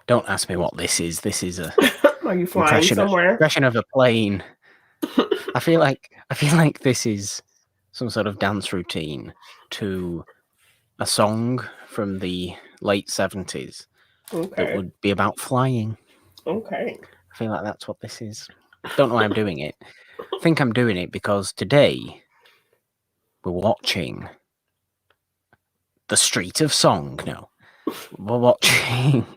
Don't ask me what this is. This is a Are you flying somewhere? Impression of a plane. I feel like this is some sort of dance routine to a song from the late 70s that would be about flying. Okay. I feel like that's what this is. Don't know why I'm doing it. I think I'm doing it because today we're watching The Street of Song. No, we're watching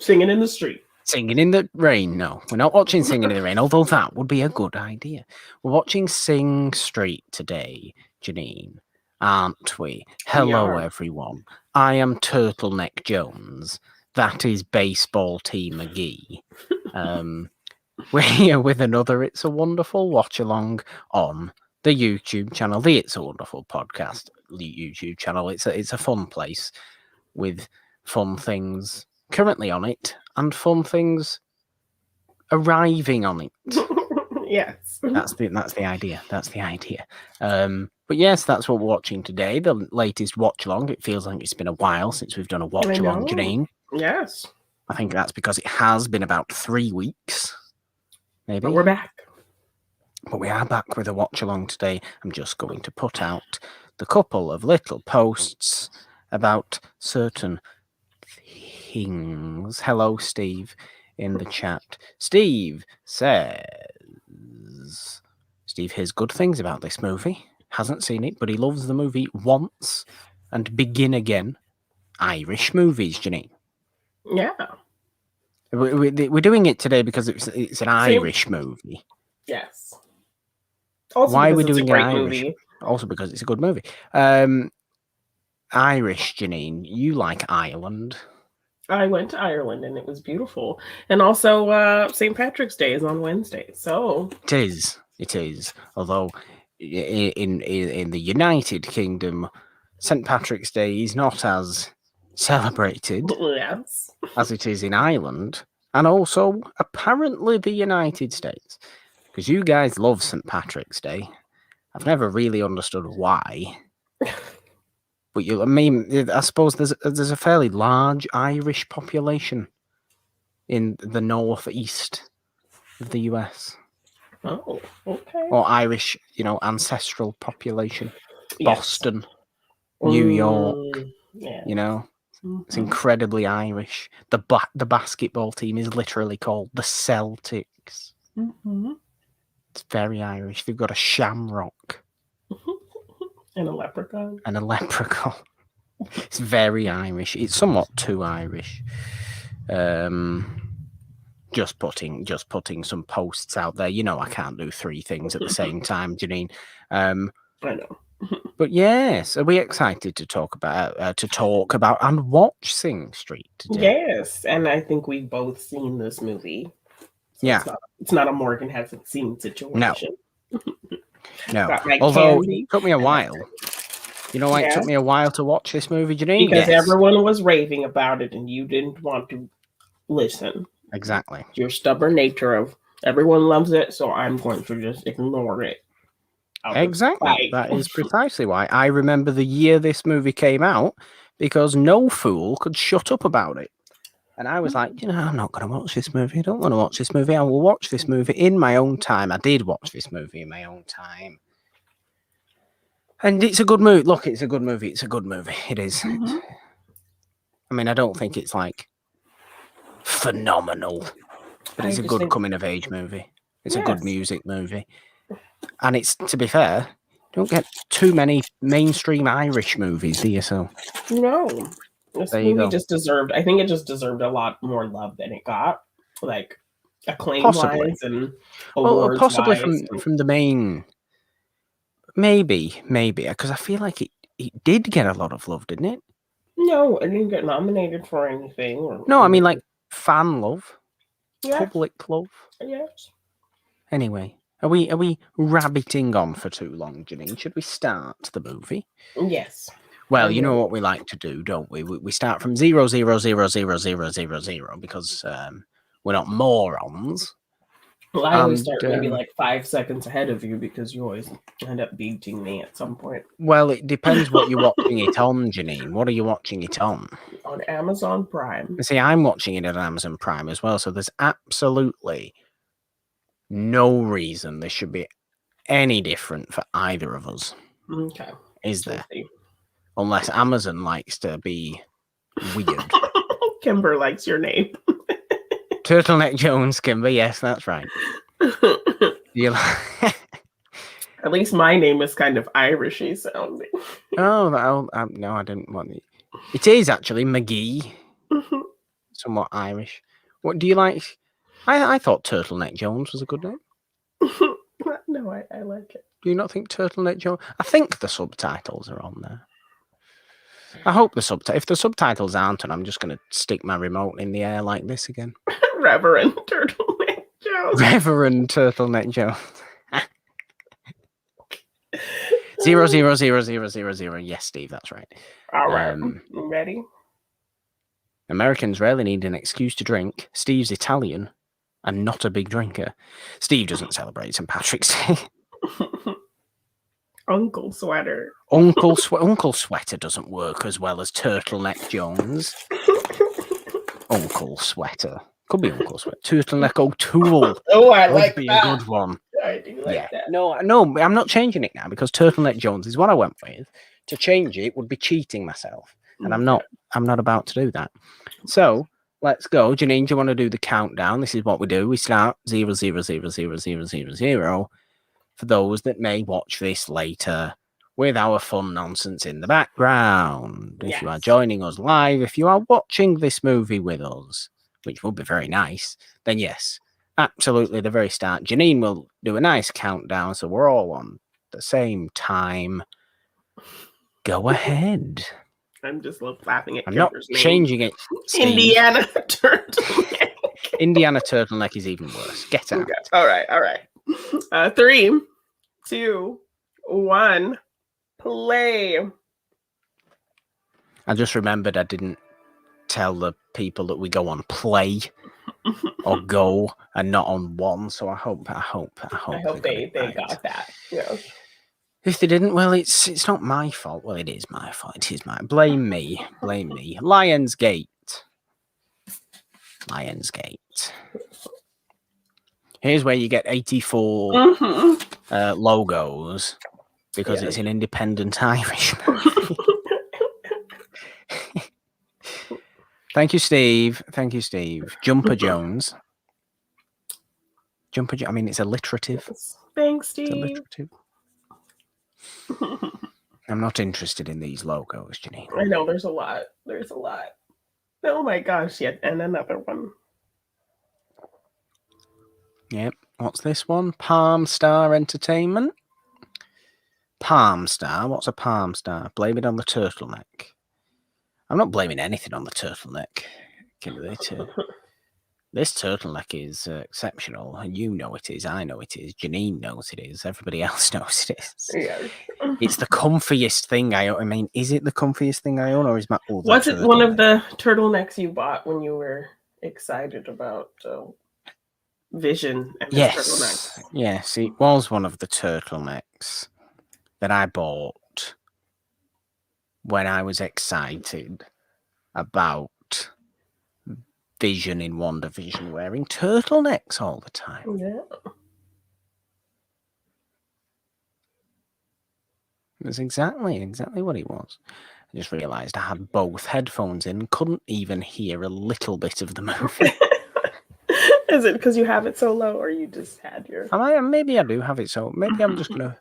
Singing in the Street. Singing in the Rain. No, we're not watching Singing in the Rain, although that would be a good idea. We're watching Sing Street today, Janine, aren't we? Hello, everyone. I am Turtleneck Jones. That is Baseball T McGee. We're here with another It's a Wonderful Watchalong on the YouTube channel, the It's a Wonderful Podcast YouTube channel. It's a fun place with fun things currently on it and fun things arriving on it. Yes. That's the idea. That's the idea. But yes, that's what we're watching today. The latest watch-along. It feels like it's been a while since we've done a watch-along, Janine. Yes. I think that's because it has been about 3 weeks. Maybe. But we're back. But we are back with a watch-along today. I'm just going to put out the couple of little posts about certain things. Hello, Steve, in the chat. Steve says... Steve hears good things about this movie. Hasn't seen it, but he loves the movie Once and Begin Again. Irish movies, Janine. Yeah. We're doing it today because it's an Irish movie. Yes. Also why are we doing an Irish movie? Also because it's a good movie. Irish, Janine, you like Ireland. I went to Ireland and it was beautiful. And also St. Patrick's Day is on Wednesday. So it is. Although in the United Kingdom, St. Patrick's Day is not as celebrated as it is in Ireland, and also apparently the United States, because you guys love St. Patrick's Day. I've never really understood why, but I suppose there's a fairly large Irish population in the northeast of the US. Oh, okay. Or Irish, ancestral population. Yes. Boston, New York, It's incredibly Irish. The basketball team is literally called the Celtics. Mm-hmm. It's very Irish. They've got a shamrock. And a leprechaun. It's very Irish. It's somewhat too Irish. Just putting some posts out there. I can't do 3 things at the same time, Janine. I know. But yes, are we excited to talk about and watch Sing Street today? Yes, and I think we've both seen this movie. So yeah, it's not a Morgan hasn't seen situation. No. Although it took me a while. It took me a while to watch this movie, Janine. Because everyone was raving about it, and you didn't want to listen. Exactly. Your stubborn nature of everyone loves it, so I'm going to just ignore it. Exactly. That is precisely why. I remember the year this movie came out because no fool could shut up about it. And I was like, I'm not going to watch this movie. I don't want to watch this movie. I will watch this movie in my own time. I did watch this movie in my own time. And it's a good movie. Look, it's a good movie. It's a good movie. It is. Mm-hmm. I mean, I don't think it's like phenomenal, but it's a good coming-of-age movie. It's a good music movie. And it's, to be fair, you don't get too many mainstream Irish movies, do you? So no, this movie just deserved. I think it just deserved a lot more love than it got, like acclaim-wise and awards. Possibly from the main. Maybe, because I feel like it did get a lot of love, didn't it? No, it didn't get nominated for anything. No, I mean like fan love, public love. Yes. Anyway. Are we rabbiting on for too long, Janine? Should we start the movie? Yes. Well, you know what we like to do, don't we? We start from 0, 0, 0, 0, 0, 0, 0 because we're not morons. Well, I always start maybe like 5 seconds ahead of you because you always end up beating me at some point. Well, it depends what you're watching it on, Janine. What are you watching it on? On Amazon Prime. See, I'm watching it on Amazon Prime as well, so there's absolutely no reason this should be any different for either of us. Okay. Is there? Unless Amazon likes to be weird. Kimber likes your name. Turtleneck Jones, Kimber. Yes, that's right. You At least my name is kind of Irishy sounding. Oh, no, I didn't want it. It is actually McGee. Somewhat Irish. What do you like? I thought Turtleneck Jones was a good name. No, I like it. Do you not think Turtleneck Jones? I think the subtitles are on there. I hope if the subtitles aren't on, I'm just going to stick my remote in the air like this again. Reverend Turtleneck Jones. Reverend Turtleneck Jones. 00000. Yes, Steve, that's right. All right. Ready? Americans rarely need an excuse to drink. Steve's Italian and not a big drinker. Steve doesn't celebrate St. Patrick's Day. Uncle Sweater. Uncle Sweater doesn't work as well as Turtleneck Jones. Uncle Sweater. Could be Uncle Sweater. Turtleneck O'Toole. Oh, I like be that. a good one. I do like that. No, I'm not changing it now because Turtleneck Jones is what I went with. To change it would be cheating myself. And I'm not about to do that. So let's go. Janine, do you want to do the countdown? This is what we do. We start 0000000 for those that may watch this later with our fun nonsense in the background. If you are joining us live, if you are watching this movie with us, which would be very nice, then yes, absolutely the very start. Janine will do a nice countdown so we're all on the same time. Go ahead. I'm just laughing at I'm not changing it. Steve. Indiana Turtleneck. Indiana Turtleneck is even worse. Get out. Okay. All right. 3, 2, 1, play. I just remembered I didn't tell the people that we go on play or go and not on one. So I hope they got that. Yeah. If they didn't, well, it's not my fault. Well, it is my fault. It is my blame me. Lionsgate. Here's where you get 84 logos because it's an independent Irish movie. Thank you, Steve. Jumper Jones. I mean, it's alliterative. Thanks, Steve. I'm not interested in these logos, Janine. I know, there's a lot. Oh my gosh, and another one. Yep. What's this one? Palm Star Entertainment. Palm Star? What's a Palm Star? Blame it on the turtleneck. I'm not blaming anything on the turtleneck. This turtleneck is exceptional, and you know it is. I know it is. Janine knows it is. Everybody else knows it is. Yeah. It's the comfiest thing I own. I mean, is it the comfiest thing I own, or is my other Was it one of the turtlenecks you bought when you were excited about Vision and his turtlenecks? Yes, it was one of the turtlenecks that I bought when I was excited about Vision in WandaVision wearing turtlenecks all the time. Yeah. It was exactly what it was. I just realised I had both headphones in and couldn't even hear a little bit of the movie. Is it because you have it so low, or you just had your... Maybe I do have it so... Maybe I'm just going to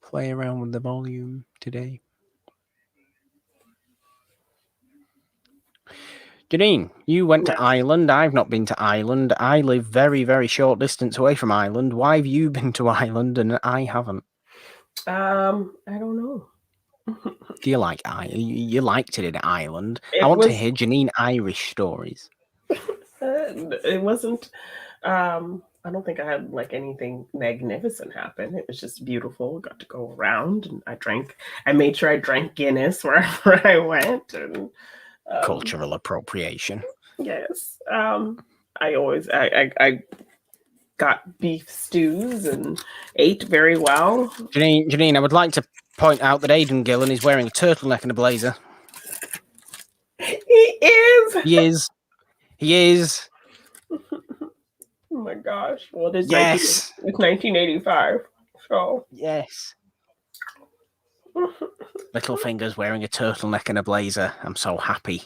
play around with the volume today. Janine, you went to Ireland. I've not been to Ireland. I live very, very short distance away from Ireland. Why have you been to Ireland and I haven't? I don't know. Do you like Ireland? You liked it in Ireland. I want to hear Janine Irish stories. It wasn't... I don't think I had anything magnificent happen. It was just beautiful. Got to go around, and I made sure I drank Guinness wherever I went. And cultural appropriation. Yes. I got beef stews and ate very well. Janine, I would like to point out that Aidan Gillen is wearing a turtleneck and a blazer. He is. He is. He is. Oh my gosh. Well, it's Yes. 1985. So. Yes. Littlefinger's wearing a turtleneck and a blazer. I'm so happy.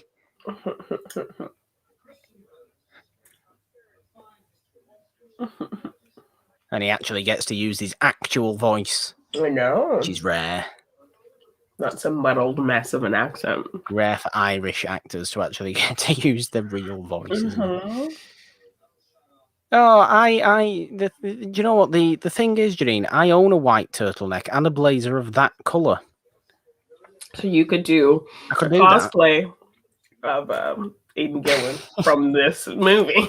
And he actually gets to use his actual voice. I know. Which is rare. Not some muddled mess of an accent. Rare for Irish actors to actually get to use their real voices. Mm-hmm. Oh, do you know what the thing is, Janine? I own a white turtleneck and a blazer of that colour. So you could do I could a do cosplay of Aidan Gillen from this movie.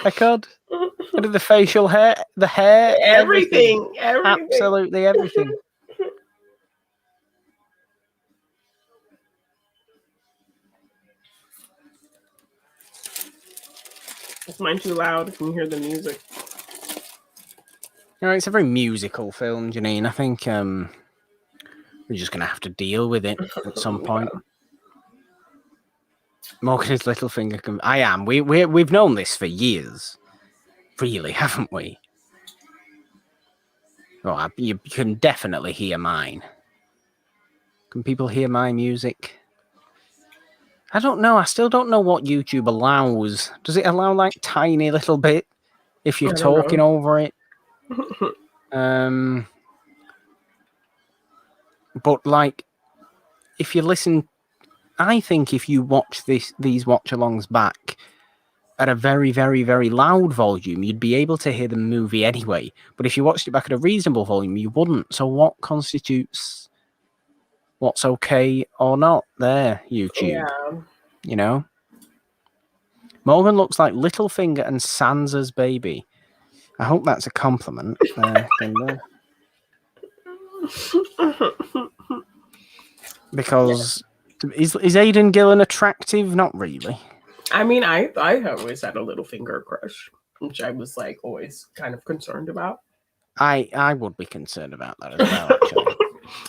I could. I did the facial hair, the hair, everything. Absolutely everything. Is mine too loud? Can you hear the music? No, it's a very musical film, Janine. I think we're just going to have to deal with it at some point. Morgan's Littlefinger can... I am. We've known this for years. Really, haven't we? Oh, you can definitely hear mine. Can people hear my music? I don't know. I still don't know what YouTube allows. Does it allow like tiny little bit if you're talking over it? But like, if you listen, I think if you watch these watch-alongs back at a very, very, very loud volume, you'd be able to hear the movie anyway. But if you watched it back at a reasonable volume, you wouldn't. So what constitutes what's okay or not there, YouTube? Yeah. You know? Morgan looks like Littlefinger and Sansa's baby. I hope that's a compliment. Because is Aidan Gillen attractive? Not really. I mean, I always had a Littlefinger crush, which I was like always kind of concerned about. I would be concerned about that as well, actually.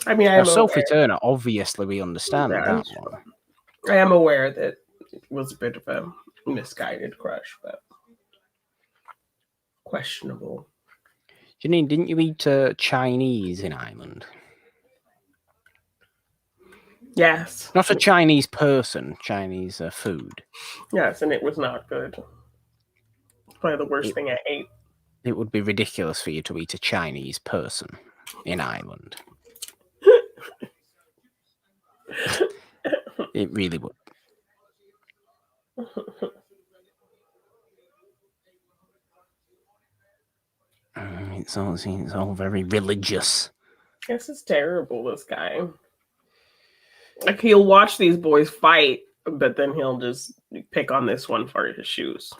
I mean, now, Sophie Turner, obviously we understand that one. I am aware that it was a bit of a misguided crush, but questionable. Janine, didn't you eat Chinese in Ireland? Yes. Not a Chinese person, Chinese food. Yes, and it was not good. Probably the worst thing I ate. It would be ridiculous for you to eat a Chinese person in Ireland. It really would. It's all very religious. This is terrible, this guy. Like, he'll watch these boys fight, but then he'll just pick on this one for his shoes.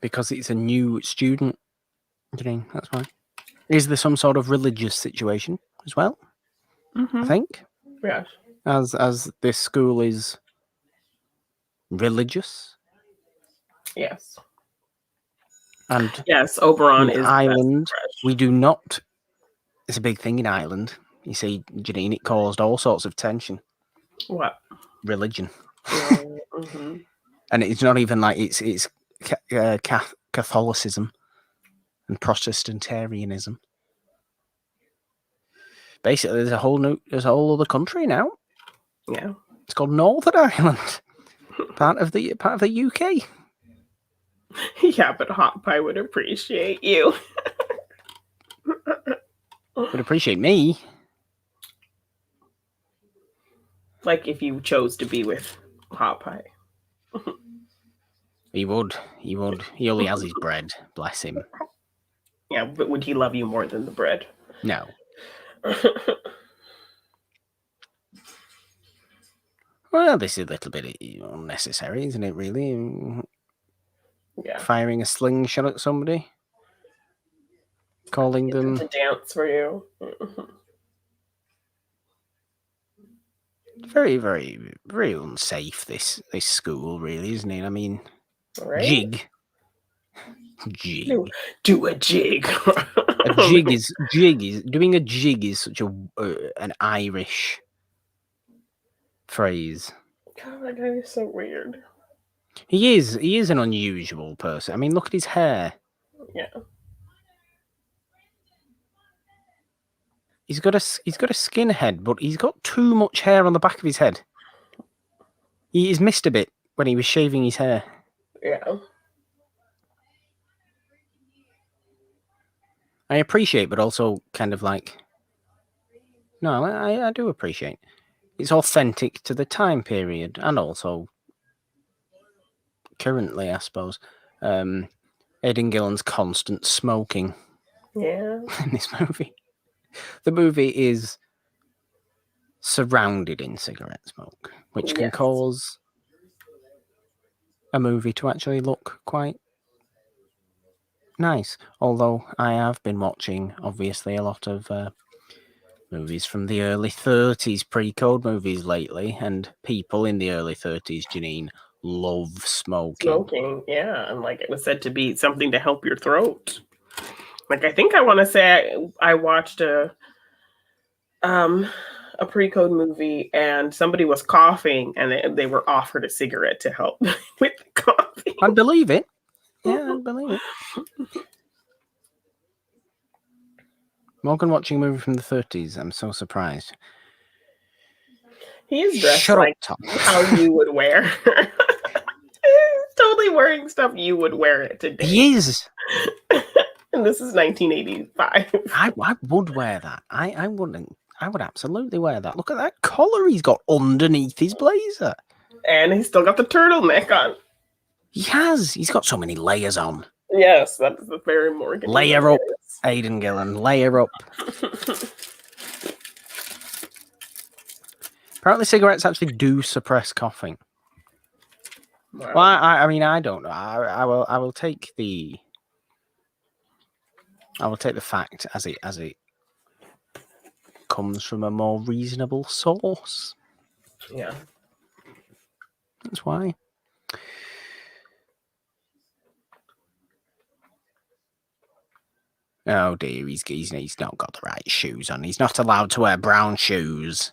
Because it's a new student, Janine, that's why. Is there some sort of religious situation as well? Mm-hmm. I think. Yes. As this school is religious. Yes. And yes, Oberon is Ireland. We do not. It's a big thing in Ireland. You see, Janine, it caused all sorts of tension. What? Religion. Mm-hmm. And it's not even like it's Catholicism and Protestantarianism. Basically, there's a whole other country now. Yeah. It's called Northern Ireland, part of the UK. Yeah, but Hot Pie would appreciate you. Would appreciate me. Like if you chose to be with Hot Pie. He would. He only has his bread. Bless him. Yeah, but would he love you more than the bread? No. Well, this is a little bit unnecessary, isn't it, really? Yeah. Firing a slingshot at somebody. Calling them... to dance for you. Very, very, very unsafe, this school, really, isn't it? I mean, right? Jig Jig. Do a jig. A jig is doing a jig is such a an Irish phrase. God, that guy is so weird. He is an unusual person. I mean, look at his hair. Yeah. He's got a skin head, but he's got too much hair on the back of his head. He's missed a bit when he was shaving his hair. Yeah. I appreciate, but also kind of like, no, I do appreciate. It's authentic to the time period, and also currently, I suppose. Aidan Gillen's constant smoking. Yeah. In this movie. The movie is surrounded in cigarette smoke, which can cause a movie to actually look quite nice. Although I have been watching, obviously, a lot of movies from the early 30s, pre-code movies lately, and people in the early 30s, Janine, love smoking. Yeah, and like it was said to be something to help your throat. Like I think I want to say I watched a pre-code movie and somebody was coughing and they were offered a cigarette to help with the coughing. I believe it. Yeah, I believe it. Morgan watching a movie from the 30s. I'm so surprised. He is dressed Shut like up, Tom. how you would wear. He's totally wearing stuff you would wear it today. He is. And this is 1985. I would wear that. I wouldn't. I would absolutely wear that. Look at that collar he's got underneath his blazer. And he's still got the turtleneck on. He has. He's got so many layers on. Yes, that's the very Morgan. Layer up, Aidan Gillen. Layer up. Apparently, cigarettes actually do suppress coughing. Wow. Well, I mean, I don't know. I will take the fact as it comes from a more reasonable source. Yeah, that's why. Oh dear, he's not got the right shoes on. He's not allowed to wear brown shoes.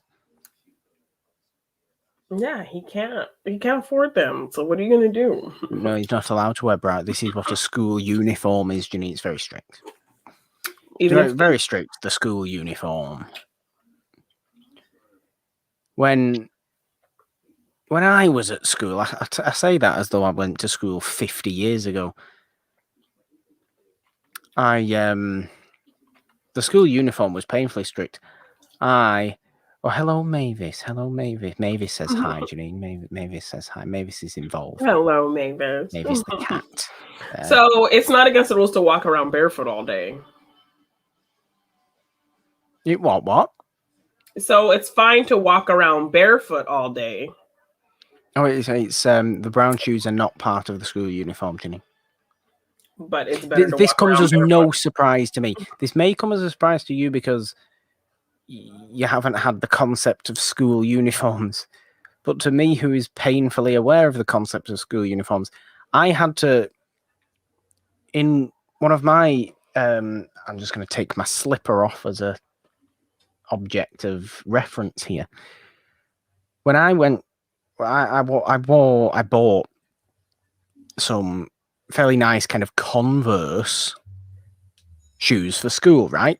Yeah, he can't. He can't afford them. So what are you going to do? No, he's not allowed to wear brown. This is what a school uniform is, Janine. It's very strict. Very strict, the school uniform. When I was at school, I say that as though I went to school 50 years ago. The school uniform was painfully strict. Hello, Mavis. Hello, Mavis. Mavis says hi, Janine. Mavis says hi. Mavis is involved. Hello, Mavis. Mavis the cat. So it's not against the rules to walk around barefoot all day. What? So it's fine to walk around barefoot all day. Oh, it's the brown shoes are not part of the school uniform, Janine. But it's better. This comes as no surprise to me. This may come as a surprise to you because you haven't had the concept of school uniforms. But to me, who is painfully aware of the concept of school uniforms, I had to, in one of my, I'm just going to take my slipper off as a object of reference here. When I went, I bought some fairly nice kind of Converse shoes for school, right?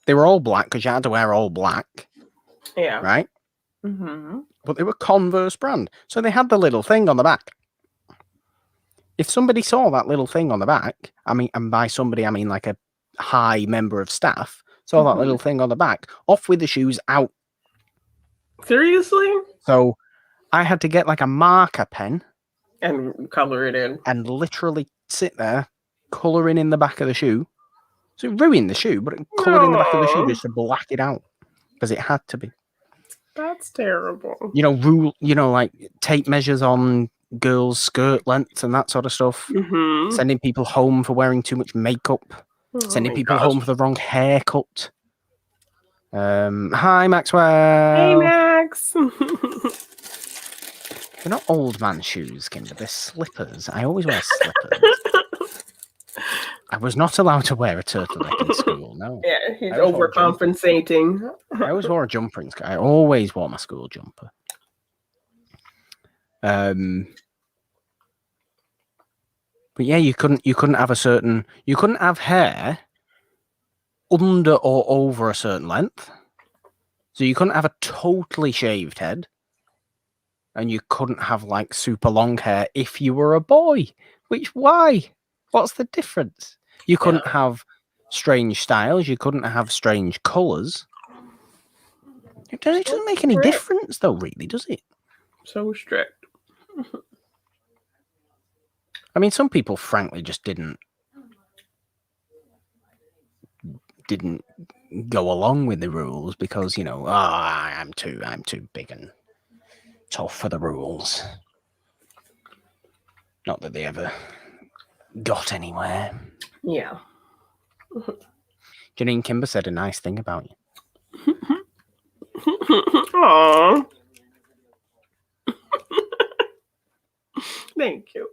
They were all black because you had to wear all black. Yeah. Right? Mm-hmm. But they were Converse brand. So they had the little thing on the back. If somebody saw that little thing on the back, I mean, and by somebody, I mean like a high member of staff, saw that little thing on the back, off with the shoes, out. Seriously? So I had to get like a marker pen. And color it in. And literally sit there, colouring in the back of the shoe. So it ruined the shoe, but it coloured in the back of the shoe just to black it out. Because it had to be. That's terrible. Like tape measures on girls' skirt lengths and that sort of stuff. Mm-hmm. Sending people home for wearing too much makeup. Sending people home for the wrong haircut. Hi, Maxwell. Hey, Max. They're not old man shoes, Kimber. They're slippers. I always wear slippers. I was not allowed to wear a turtleneck in school. No. Yeah, he's I always wore a jumper. overcompensating. I always wore a jumper in school. I always wore my school jumper. But yeah, you couldn't have hair under or over a certain length. So you couldn't have a totally shaved head. And you couldn't have like super long hair if you were a boy. Why? What's the difference? You couldn't have strange styles. You couldn't have strange colours. It doesn't make any difference though, really, does it? So strict. I mean, some people frankly just didn't go along with the rules because, I'm too big and tough for the rules. Not that they ever got anywhere. Yeah. Janine Kimber said a nice thing about you. Aww. Thank you.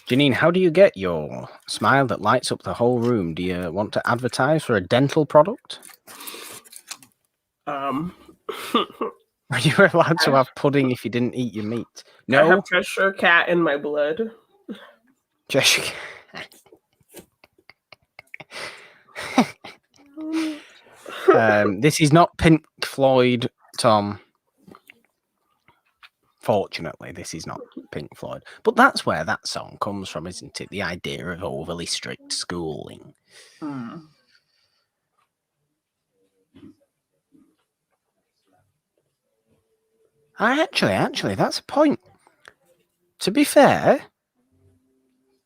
Janine, how do you get your smile that lights up the whole room? Do you want to advertise for a dental product? Are you allowed to have pudding if you didn't eat your meat? No. I have Cheshire Cat in my blood. Cheshire Cat. This is not Pink Floyd, Tom. Fortunately, this is not Pink Floyd. But that's where that song comes from, isn't it? The idea of overly strict schooling. Actually, that's a point. To be fair,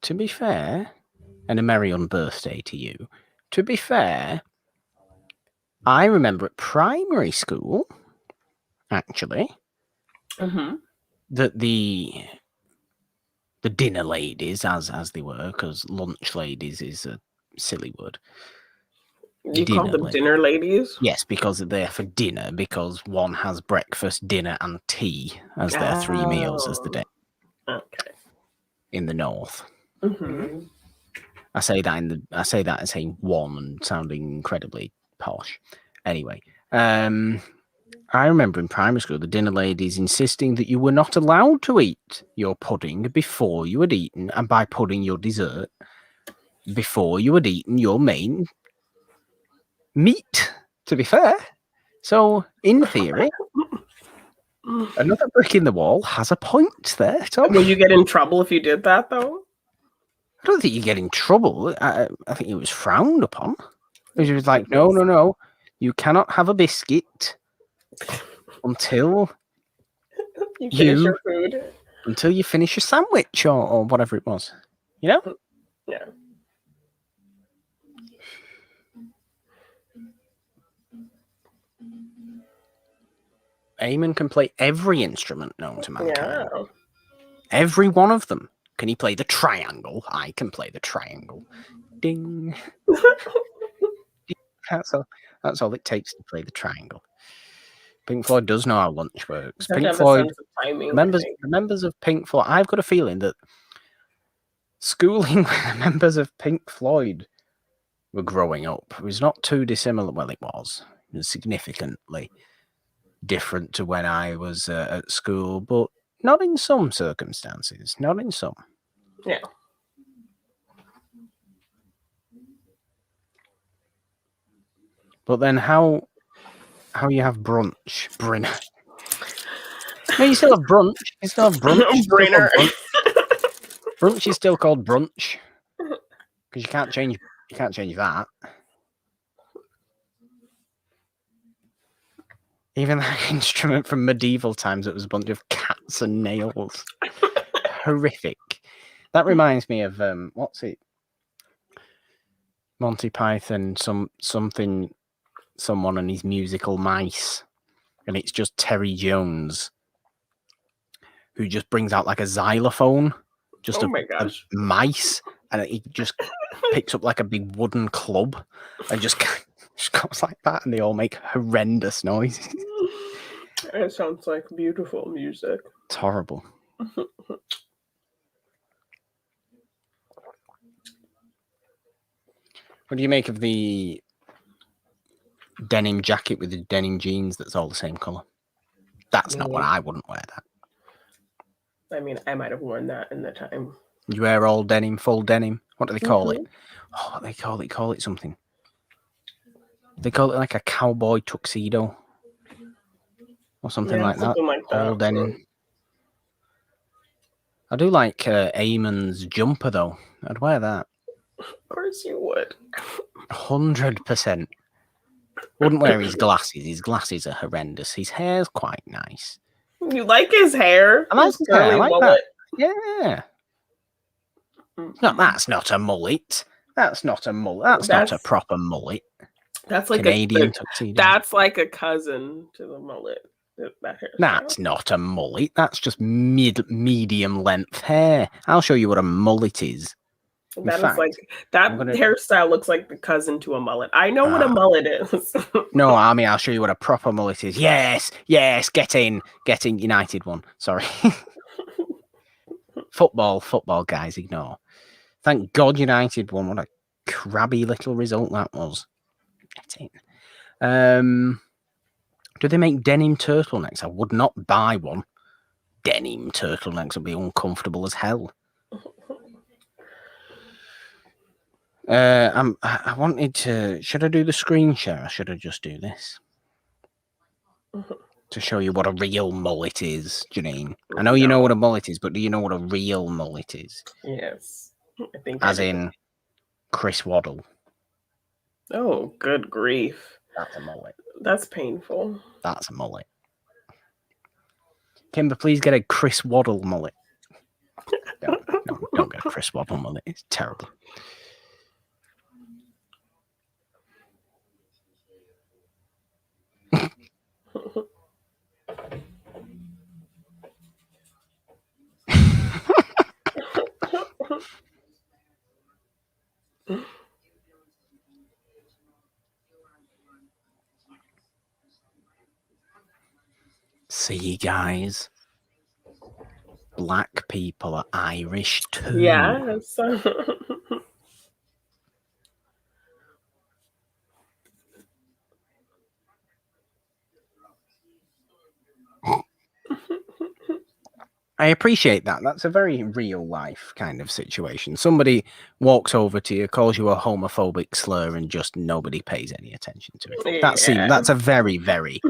and a merry unbirthday to you. To be fair, I remember at primary school, actually, that the dinner ladies, as they were, because lunch ladies is a silly word. You call them dinner ladies? Yes, because they're there for dinner, because one has breakfast, dinner, and tea as their 3 meals as the day. Okay. In the north. I say that as saying one and sounding incredibly posh. Anyway, I remember in primary school the dinner ladies insisting that you were not allowed to eat your pudding before you had eaten, and by pudding your dessert, before you had eaten your main meat, to be fair. So, in theory, another brick in the wall has a point there, Tom. Will you get in trouble if you did that, though? I don't think you get in trouble. I think it was frowned upon. It was like, no, you cannot have a biscuit until you finish your food. Until you finish your sandwich or whatever it was. You know? Yeah. Eamon can play every instrument known to mankind. Yeah. Every one of them. Can he play the triangle? I can play the triangle. Ding. That's all it takes to play the triangle. Pink Floyd does know how lunch works. Pink Floyd, members of Pink Floyd, I've got a feeling that schooling where members of Pink Floyd were growing up was not too dissimilar. Well, it was significantly different to when I was at school, but not in some circumstances. Not in some. Yeah. But then how you have brunch, Brinner? No, you still have brunch. You still have brunch. Brinner. Brunch is still called brunch because you can't change that. Even that instrument from medieval times, it was a bunch of cats and nails. Horrific. That reminds me of what's it? Monty Python, someone and his musical mice, and it's just Terry Jones who just brings out like a xylophone, just a mice, and he just picks up like a big wooden club and just goes like that, and they all make horrendous noises. It sounds like beautiful music. It's horrible. What do you make of the denim jacket with the denim jeans that's all the same colour? That's not what I wouldn't wear that. I mean, I might have worn that in the time. You wear all denim, full denim. What do they call it? Oh, what do they call it? Call it something. They call it like a cowboy tuxedo. Or something like that. Something like all that. denim. I do like Eamon's jumper though. I'd wear that. Of course you would. 100%. Wouldn't wear his glasses. His glasses are horrendous. His hair's quite nice. You like his hair? I like his hair. I like mullet. that. Yeah. No, that's not a mullet. That's not a mullet. That's not a proper mullet. That's like Canadian tuxedo. That's like a cousin to the mullet. That hair. That's not a mullet. That's just medium length hair. I'll show you what a mullet is. That is like that hairstyle looks like the cousin to a mullet. I know what a mullet is. No, I'll show you what a proper mullet is. Yes, get in, United one. Sorry. Football, guys, ignore. Thank God United won. What a crabby little result that was. Get in. Do they make denim turtlenecks? I would not buy one. Denim turtlenecks would be uncomfortable as hell. I wanted to. Should I do the screen share? Or should I just do this to show you what a real mullet is, Janine? I know you know what a mullet is, but do you know what a real mullet is? Yes, I think. As in Chris Waddle. Oh, good grief! That's a mullet. That's painful. That's a mullet. Kimber, please get a Chris Waddle mullet. Don't get a Chris Waddle mullet. It's terrible. See, guys, black people are Irish too. Yes. I appreciate that. That's a very real life kind of situation. Somebody walks over to you, calls you a homophobic slur, and just nobody pays any attention to it. Yeah. That's a very, very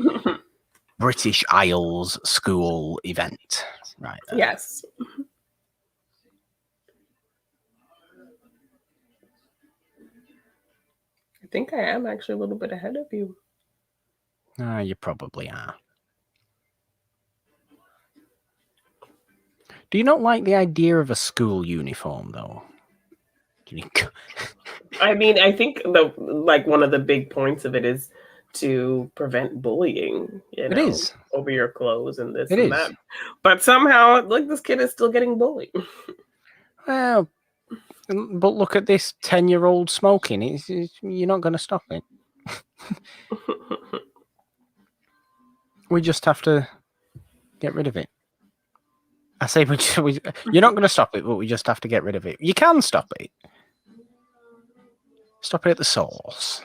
British Isles school event, right there. Yes. I think I am actually a little bit ahead of you. You probably are. Do you not like the idea of a school uniform, though? I mean, I think one of the big points of it is to prevent bullying. It is over your clothes and this and that. But somehow, this kid is still getting bullied. Well, but look at this 10-year-old smoking. You're not going to stop it. We just have to get rid of it. I say you're not going to stop it, but we just have to get rid of it. You can stop it. Stop it at the source.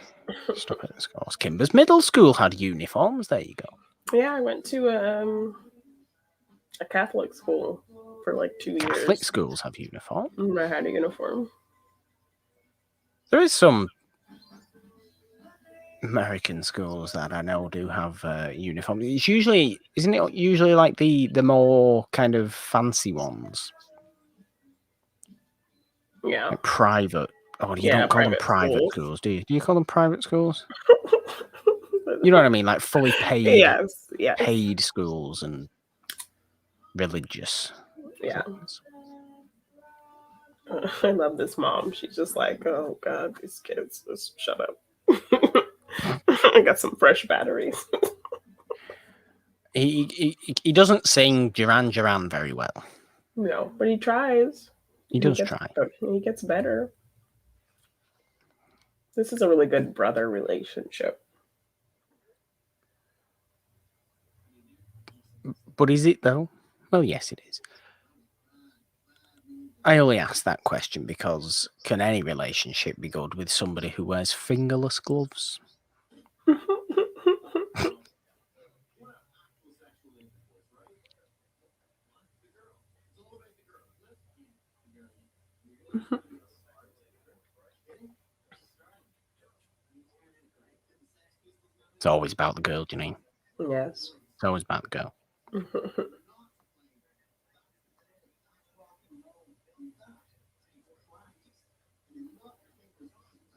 Stop it at the source. Kimber's middle school had uniforms. There you go. Yeah, I went to a Catholic school for 2 years. Catholic schools have uniform? I had a uniform. There is some American schools that I know do have uniforms. It's usually, isn't it usually like the more kind of fancy ones? Yeah. Like private. Oh, you don't call them private schools, do you? Do you call them private schools? You know what I mean? Like fully paid, paid schools and religious. Yeah. I love this mom. She's just like, oh God, these kids, just shut up. I got some fresh batteries. He doesn't sing Duran Duran very well. No, but he tries. He does try. He gets better. This is a really good brother relationship. But is it though? Well, yes, it is. I only ask that question because can any relationship be good with somebody who wears fingerless gloves? It's always about the girl, Janine. Yes. It's always about the girl.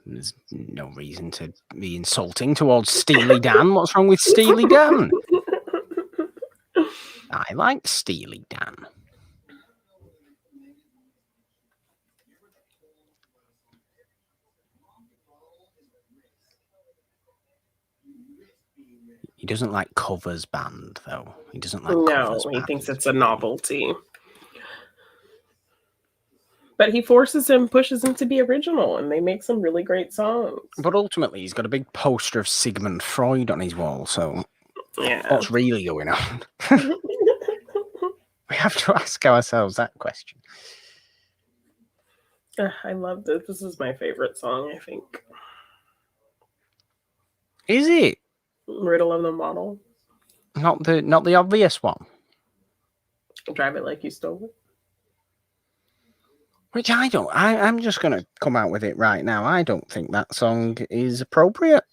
There's no reason to be insulting towards Steely Dan. What's wrong with Steely Dan? I like Steely Dan. He doesn't like covers band, though. He doesn't like covers No, he band. thinks it's a novelty. But he pushes him to be original, and they make some really great songs. But ultimately, he's got a big poster of Sigmund Freud on his wall, so Yeah. what's really going on? We have to ask ourselves that question. I love this. This is my favorite song, I think. Is it? Riddle of the Model. Not the obvious one. Drive It Like You Stole It. Which I don't. I'm just going to come out with it right now. I don't think that song is appropriate.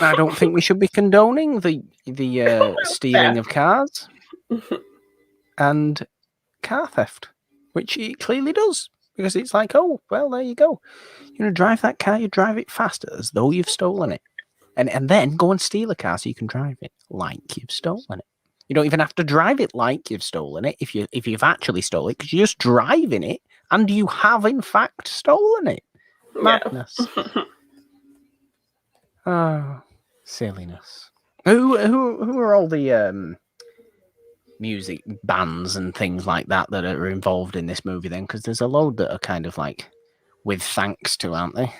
I don't think we should be condoning the stealing of cars and car theft, which it clearly does. Because it's like, oh, well, there you go. You're going to drive that car, you drive it faster as though you've stolen it. And then go and steal a car so you can drive it like you've stolen it. You don't even have to drive it like you've stolen it if you've actually stolen it, because you're just driving it and you have in fact stolen it. Madness. Oh, silliness. Who are all the music bands and things like that are involved in this movie then? Because there's a load that are kind of like with thanks to, aren't they?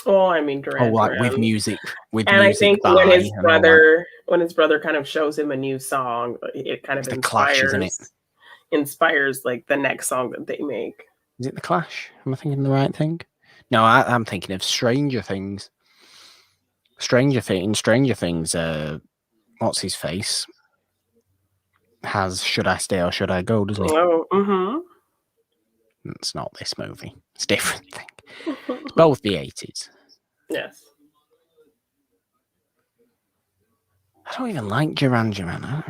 Oh, I mean, Duran like Duran. with music, and I think by when his brother kind of shows him a new song, it kind of inspires like the next song that they make. Is it The Clash? Am I thinking the right thing? No, I'm thinking of Stranger Things. Stranger Things. What's his face? Has Should I Stay or Should I Go? Doesn't he? Oh, It's not this movie. It's a different thing. It's both the 80s. Yes. I don't even like Duran Duran.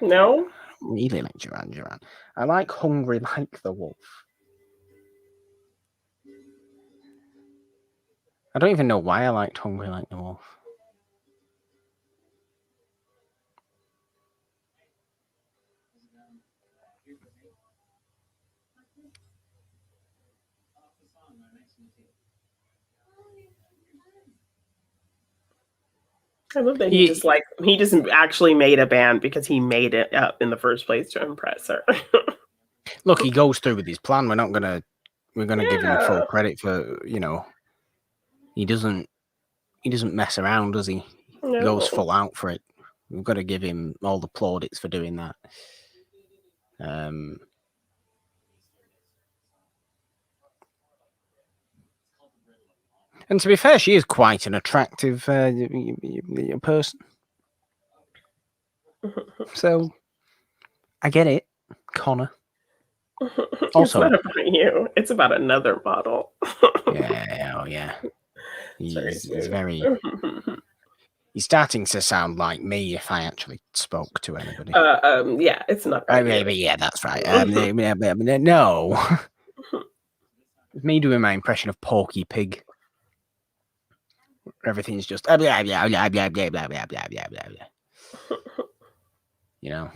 No? I don't really like Duran Duran. I like Hungry Like the Wolf. I don't even know why I liked Hungry Like the Wolf. I love that he just actually made a band because he made it up in the first place to impress her. Look, he goes through with his plan. We're gonna give him full credit for, he doesn't mess around, does he? No. He goes full out for it. We've got to give him all the plaudits for doing that. And to be fair, she is quite an attractive person. So, I get it, Connor. Also, it's not about you. It's about another model. yeah. He's very... He's starting to sound like me if I actually spoke to anybody. Yeah, it's not. Yeah, that's right. No. It's me doing my impression of Porky Pig. Everything's just blah, blah, blah, blah, blah, blah, blah, blah, blah, blah.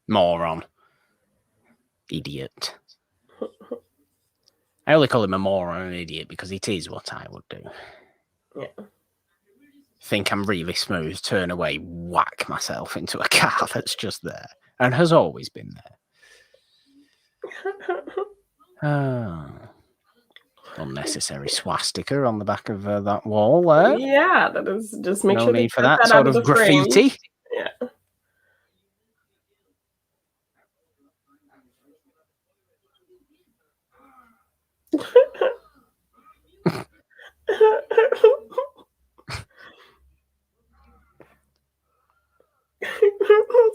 Moron. Idiot. I only call him a moron and an idiot because it is what I would do. Yeah. Think I'm really smooth, turn away, whack myself into a car that's just there and has always been there. Unnecessary swastika on the back of that wall there. Yeah, that is just make no sure need for that sort of graffiti. Yeah.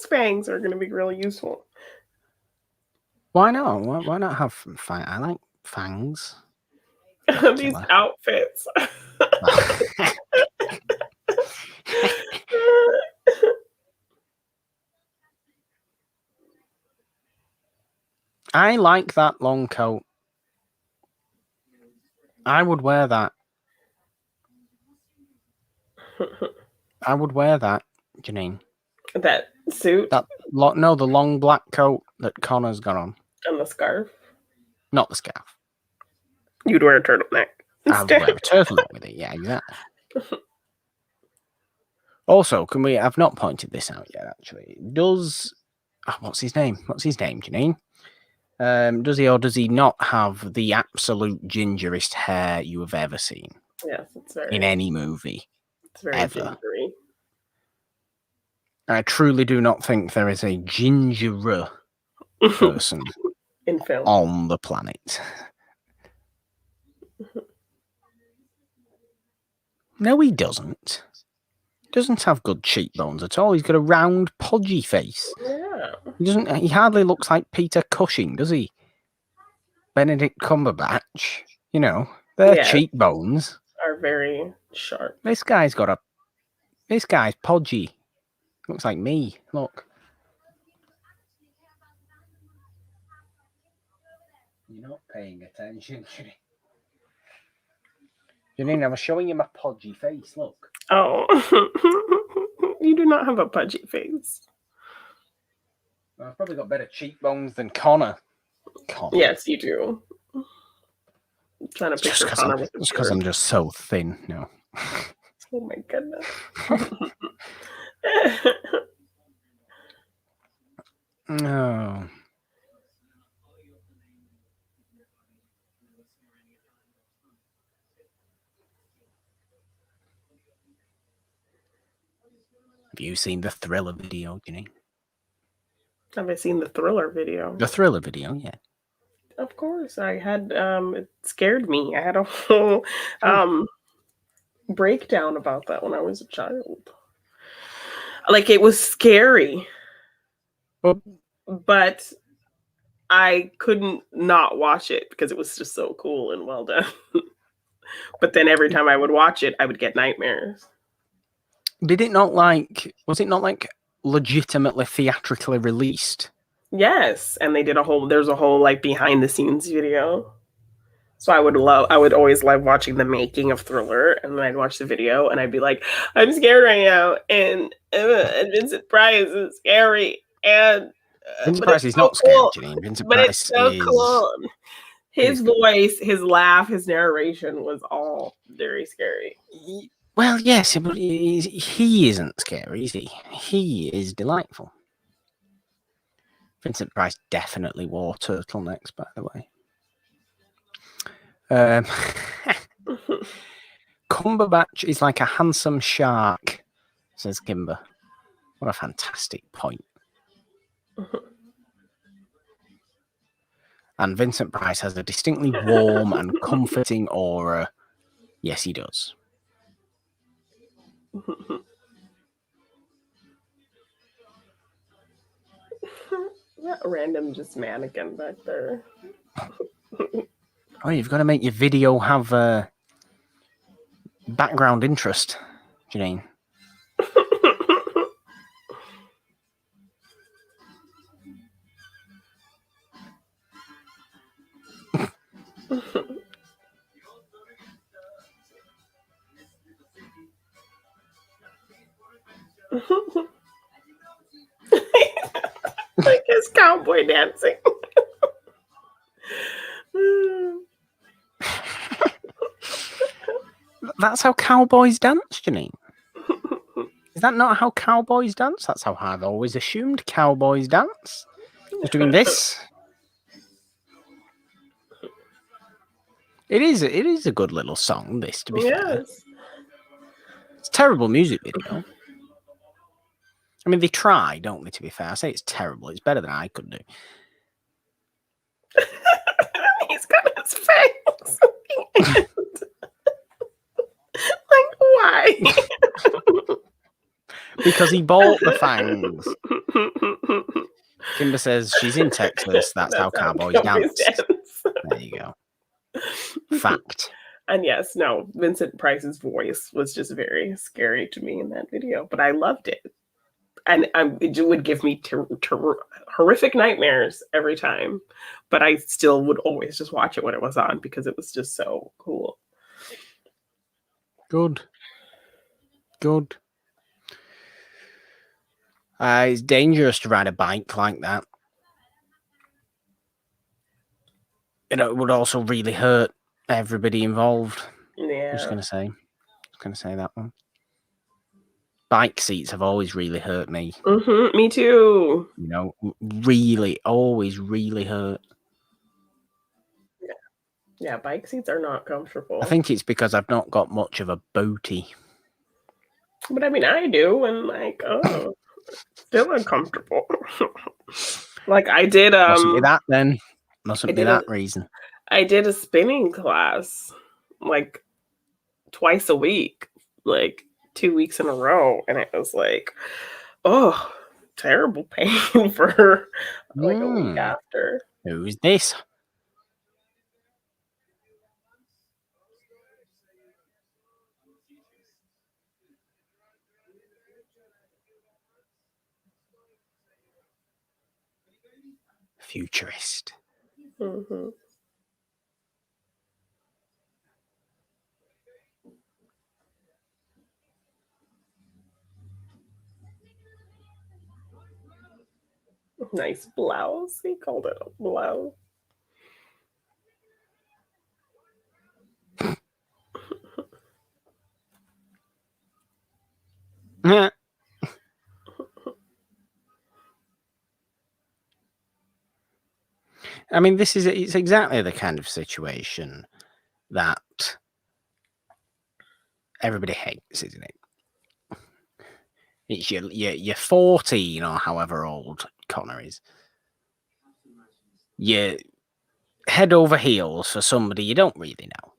fangs are going to be really useful. Why not? Why not have fangs? I like fangs. These outfits. I like that long coat. I would wear that. I would wear that, Janine. That suit? No, the long black coat that Connor's got on. And the scarf? Not the scarf. You'd wear a turtleneck. I would wear a turtleneck with it. Yeah, exactly. Also, I've not pointed this out yet, actually. What's his name? Janine? Does he or does he not have the absolute gingerest hair you have ever seen? Yes, it's very... in any movie. It's very ever. gingery. I truly do not think there is a gingerer person in film on the planet. No, he doesn't. He doesn't have good cheekbones at all. He's got a round, podgy face. Yeah. He hardly looks like Peter Cushing, does he? Benedict Cumberbatch. You know, their cheekbones are very sharp. This guy's podgy. Looks like me. Look. You're not paying attention, Janine, I was showing you my podgy face. Look. Oh. You do not have a pudgy face. I've probably got better cheekbones than Connor. Yes, you do. I'm trying to picture Connor with the because I'm just so thin. No. Oh my goodness. No. Have you seen the Thriller video, Janine? Have I seen the Thriller video? The Thriller video, yeah. Of course. I had it scared me. I had a whole breakdown about that when I was a child. Like, it was scary. But I couldn't not watch it because it was just so cool and well done. But then every time I would watch it, I would get nightmares. Was it not like legitimately theatrically released? Yes, and they did there's a whole like behind the scenes video. So I would always love watching the making of Thriller, and then I'd watch the video and I'd be like, I'm scared right now, and Vincent Price is scary, and Vincent Price is not scary, Janine. Vincent Price it's so cool. His voice, his laugh, his narration was all very scary. Well, yes, but he isn't scary, is he? He is delightful. Vincent Price definitely wore turtlenecks, by the way. Cumberbatch is like a handsome shark, says Kimber. What a fantastic point. And Vincent Price has a distinctly warm and comforting aura. Yes, he does. That random just mannequin back there. Oh, you've got to make your video have background interest, Janine. Like his cowboy dancing. That's how cowboys dance, Janine. Is that not how cowboys dance? That's how I've always assumed cowboys dance. Just doing this. It is a good little song, this, to be fair. It's a terrible music video. I mean, they try, don't they, to be fair? I say it's terrible. It's better than I could do. He's got his face. Like, why? Because he bought the fangs. Kimber says she's in Texas. That's how cowboys dance. There you go. Fact. And yes, no, Vincent Price's voice was just very scary to me in that video, but I loved it. And it would give me horrific nightmares every time. But I still would always just watch it when it was on because it was just so cool. Good. It's dangerous to ride a bike like that. It would also really hurt everybody involved. Yeah. I'm just going to say that one. Bike seats have always really hurt me. Me too. Really, always really hurt. Yeah, bike seats are not comfortable. I think it's because I've not got much of a booty. But I mean, I do, and still uncomfortable. Like I did. Mustn't be that then. Mustn't be that reason. I did a spinning class, like twice a week, like 2 weeks in a row, and it was like, oh, terrible pain for like a week after. Who's this? Futurist. Nice blouse. He called it a blouse. I mean, it's exactly the kind of situation that everybody hates, isn't it? It's you're 14 or however old Connor is. You head over heels for somebody you don't really know.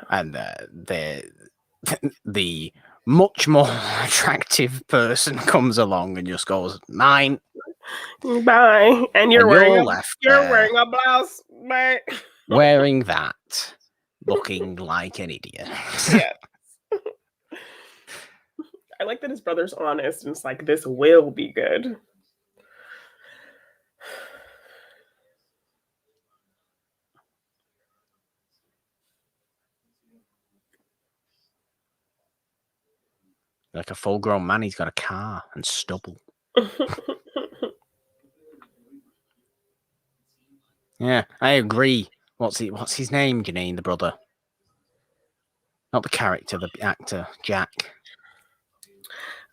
And the much more attractive person comes along and just goes, mine. Bye. And you're wearing a blouse. Bye. Wearing that, looking like an idiot. Yeah. I like that his brother's honest and it's like, this will be good. Like a full-grown man, he's got a car and stubble. Yeah, I agree. What's his name, Janine, the brother? Not the character, the actor, Jack.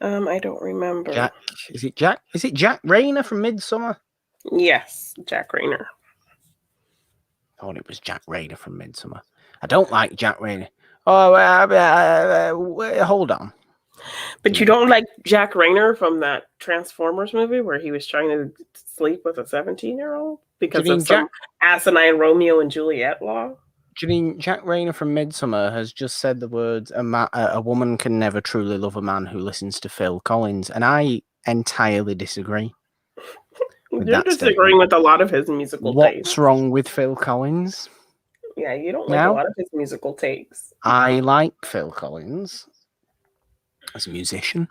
I don't remember. Jack. Is it Jack? Is it Jack Rayner from Midsommar? Yes, Jack Rayner. I thought it was Jack Rayner from Midsommar. I don't like Jack Rayner. Oh, hold on. But you don't like Jack Rayner from that Transformers movie where he was trying to sleep with a 17-year-old because of some asinine Romeo and Juliet law? Janine, Jack Rayner from Midsommar has just said the words, a woman can never truly love a man who listens to Phil Collins. And I entirely disagree. You're disagreeing with a lot of his musical takes. What's wrong with Phil Collins? Yeah, you don't like a lot of his musical takes. I like Phil Collins as a musician.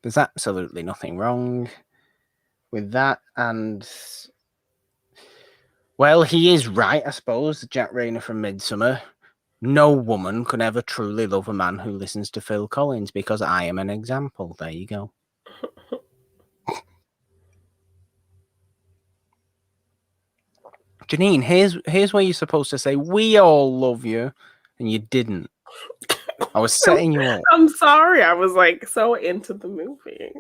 There's absolutely nothing wrong with that. And, well, he is right, I suppose, Jack Rayner from Midsommar. No woman can ever truly love a man who listens to Phil Collins because I am an example. There you go. Janine, here's where you're supposed to say, we all love you, and you didn't. I was setting you up. I'm sorry. I was like so into the movie.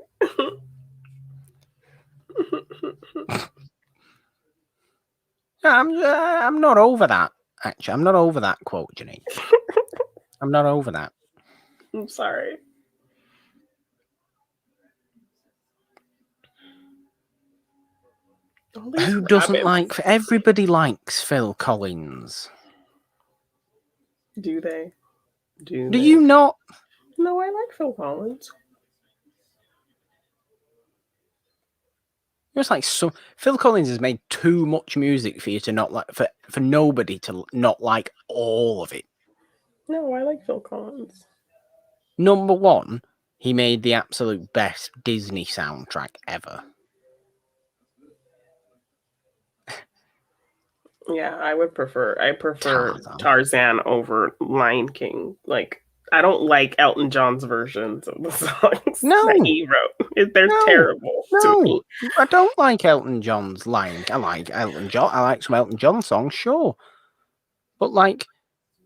I'm not over that, actually. I'm not over that quote, Janine. I'm not over that. I'm sorry. Who doesn't like... Everybody likes Phil Collins. Do they? Do you not? No, I like Phil Collins. It's like Phil Collins has made too much music for you to not like, for nobody to not like all of it. No, I like Phil Collins. Number one, he made the absolute best Disney soundtrack ever. Yeah, I prefer Tarzan. Tarzan over Lion King. Like, I don't like Elton John's versions of the songs that he wrote. They're terrible to me. I don't like Elton John's Lion. I like Elton John. I like some Elton John songs, sure. But like,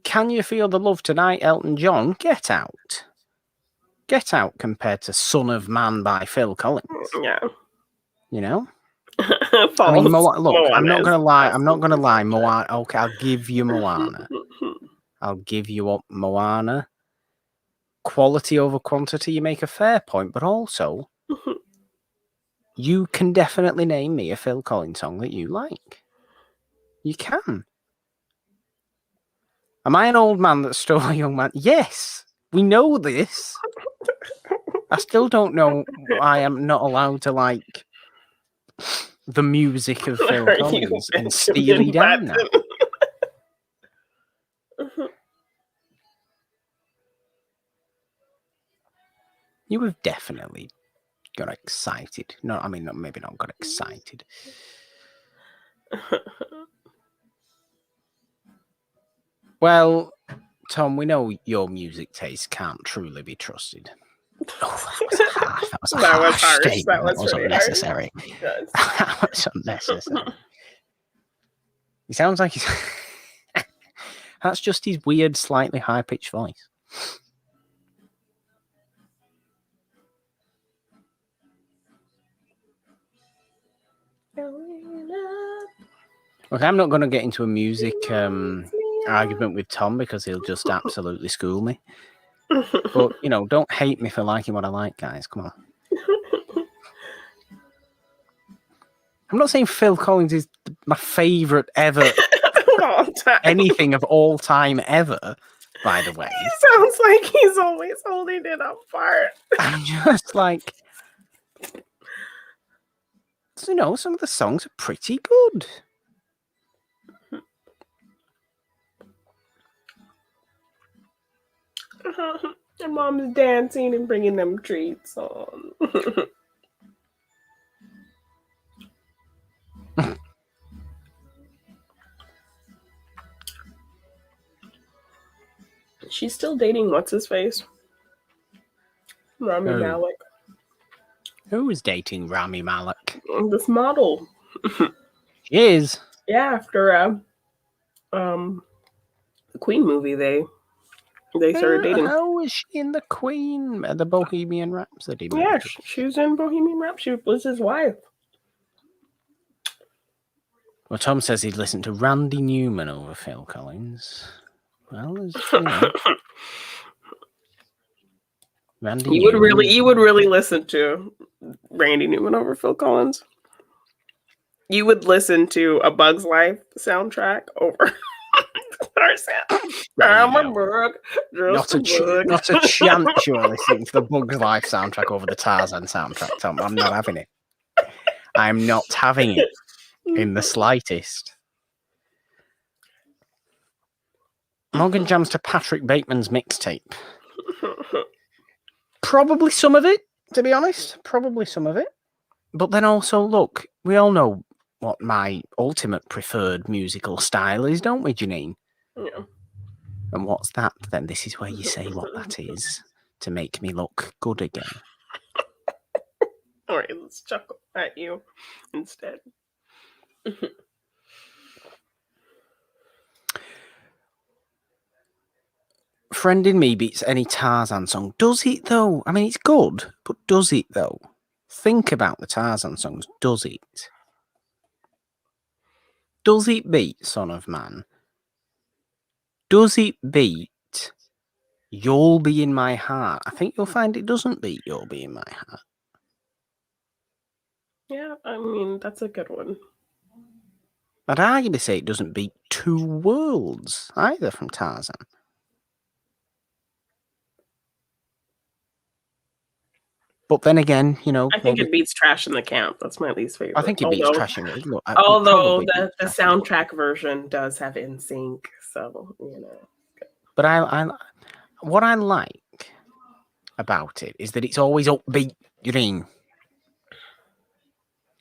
Can You Feel the Love Tonight, Elton John? Get Out. Get Out compared to Son of Man by Phil Collins. Yeah. You know? I mean, look, I'm not gonna lie. Moana. Okay, I'll give you Moana. I'll give you up Moana. Quality over quantity, you make a fair point, but also you can definitely name me a Phil Collins song that you like. You can. Am I an old man that stole a young man? Yes, we know this. I still don't know why I'm not allowed to like the music of Phil Collins and Steely Dan now. You have definitely got excited. No, I mean, maybe not got excited. Well, Tom, we know your music taste can't truly be trusted. Oh, that was a harsh statement. That was unnecessary. That was unnecessary. He sounds like he's... That's just his weird, slightly high-pitched voice. Look, I'm not going to get into a music argument with Tom because he'll just absolutely school me. But, you know, don't hate me for liking what I like, guys. Come on. I'm not saying Phil Collins is my favourite ever anything of all time ever, by the way. He sounds like he's always holding it apart. I'm just like... You know, some of the songs are pretty good. Your mom's dancing and bringing them treats on. She's still dating what's his face? Rami Malek. Who is dating Rami Malek? This model. She is. Yeah, after the Queen movie, they started dating. How was she in the Queen, the Bohemian Rhapsody movie? Yeah, she was in Bohemian Rhapsody. She was his wife. Well, Tom says he'd listen to Randy Newman over Phil Collins. Well, you know. You would really listen to Randy Newman over Phil Collins. You would listen to A Bug's Life soundtrack over Tarzan. I'm a bug, not a chance you're listening to the Bug's Life soundtrack over the Tarzan soundtrack, Tom. I'm not having it. I'm not having it in the slightest. Morgan jams to Patrick Bateman's mixtape. Probably some of it, to be honest. Probably some of it. But then also, look, we all know what my ultimate preferred musical style is, don't we, Janine? Yeah. And what's that then? This is where you say what that is to make me look good again. All right, let's chuckle at you instead. Friend in Me beats any Tarzan song. Does it though? I mean, it's good, but does it though? Think about the Tarzan songs. Does it? Does it beat Son of Man? Does it beat You'll Be in My Heart? I think you'll find it doesn't beat You'll Be in My Heart. Yeah, I mean, that's a good one. I'd arguably say it doesn't beat Two Worlds either from Tarzan. But then again, you know, I think it beats Trash in the Camp. That's my least favorite. I think it beats Trash in it. Look, it Although probably the beats Trash in It. soundtrack version does have NSYNC, so you know. But what I like about it is that it's always upbeat. You mean?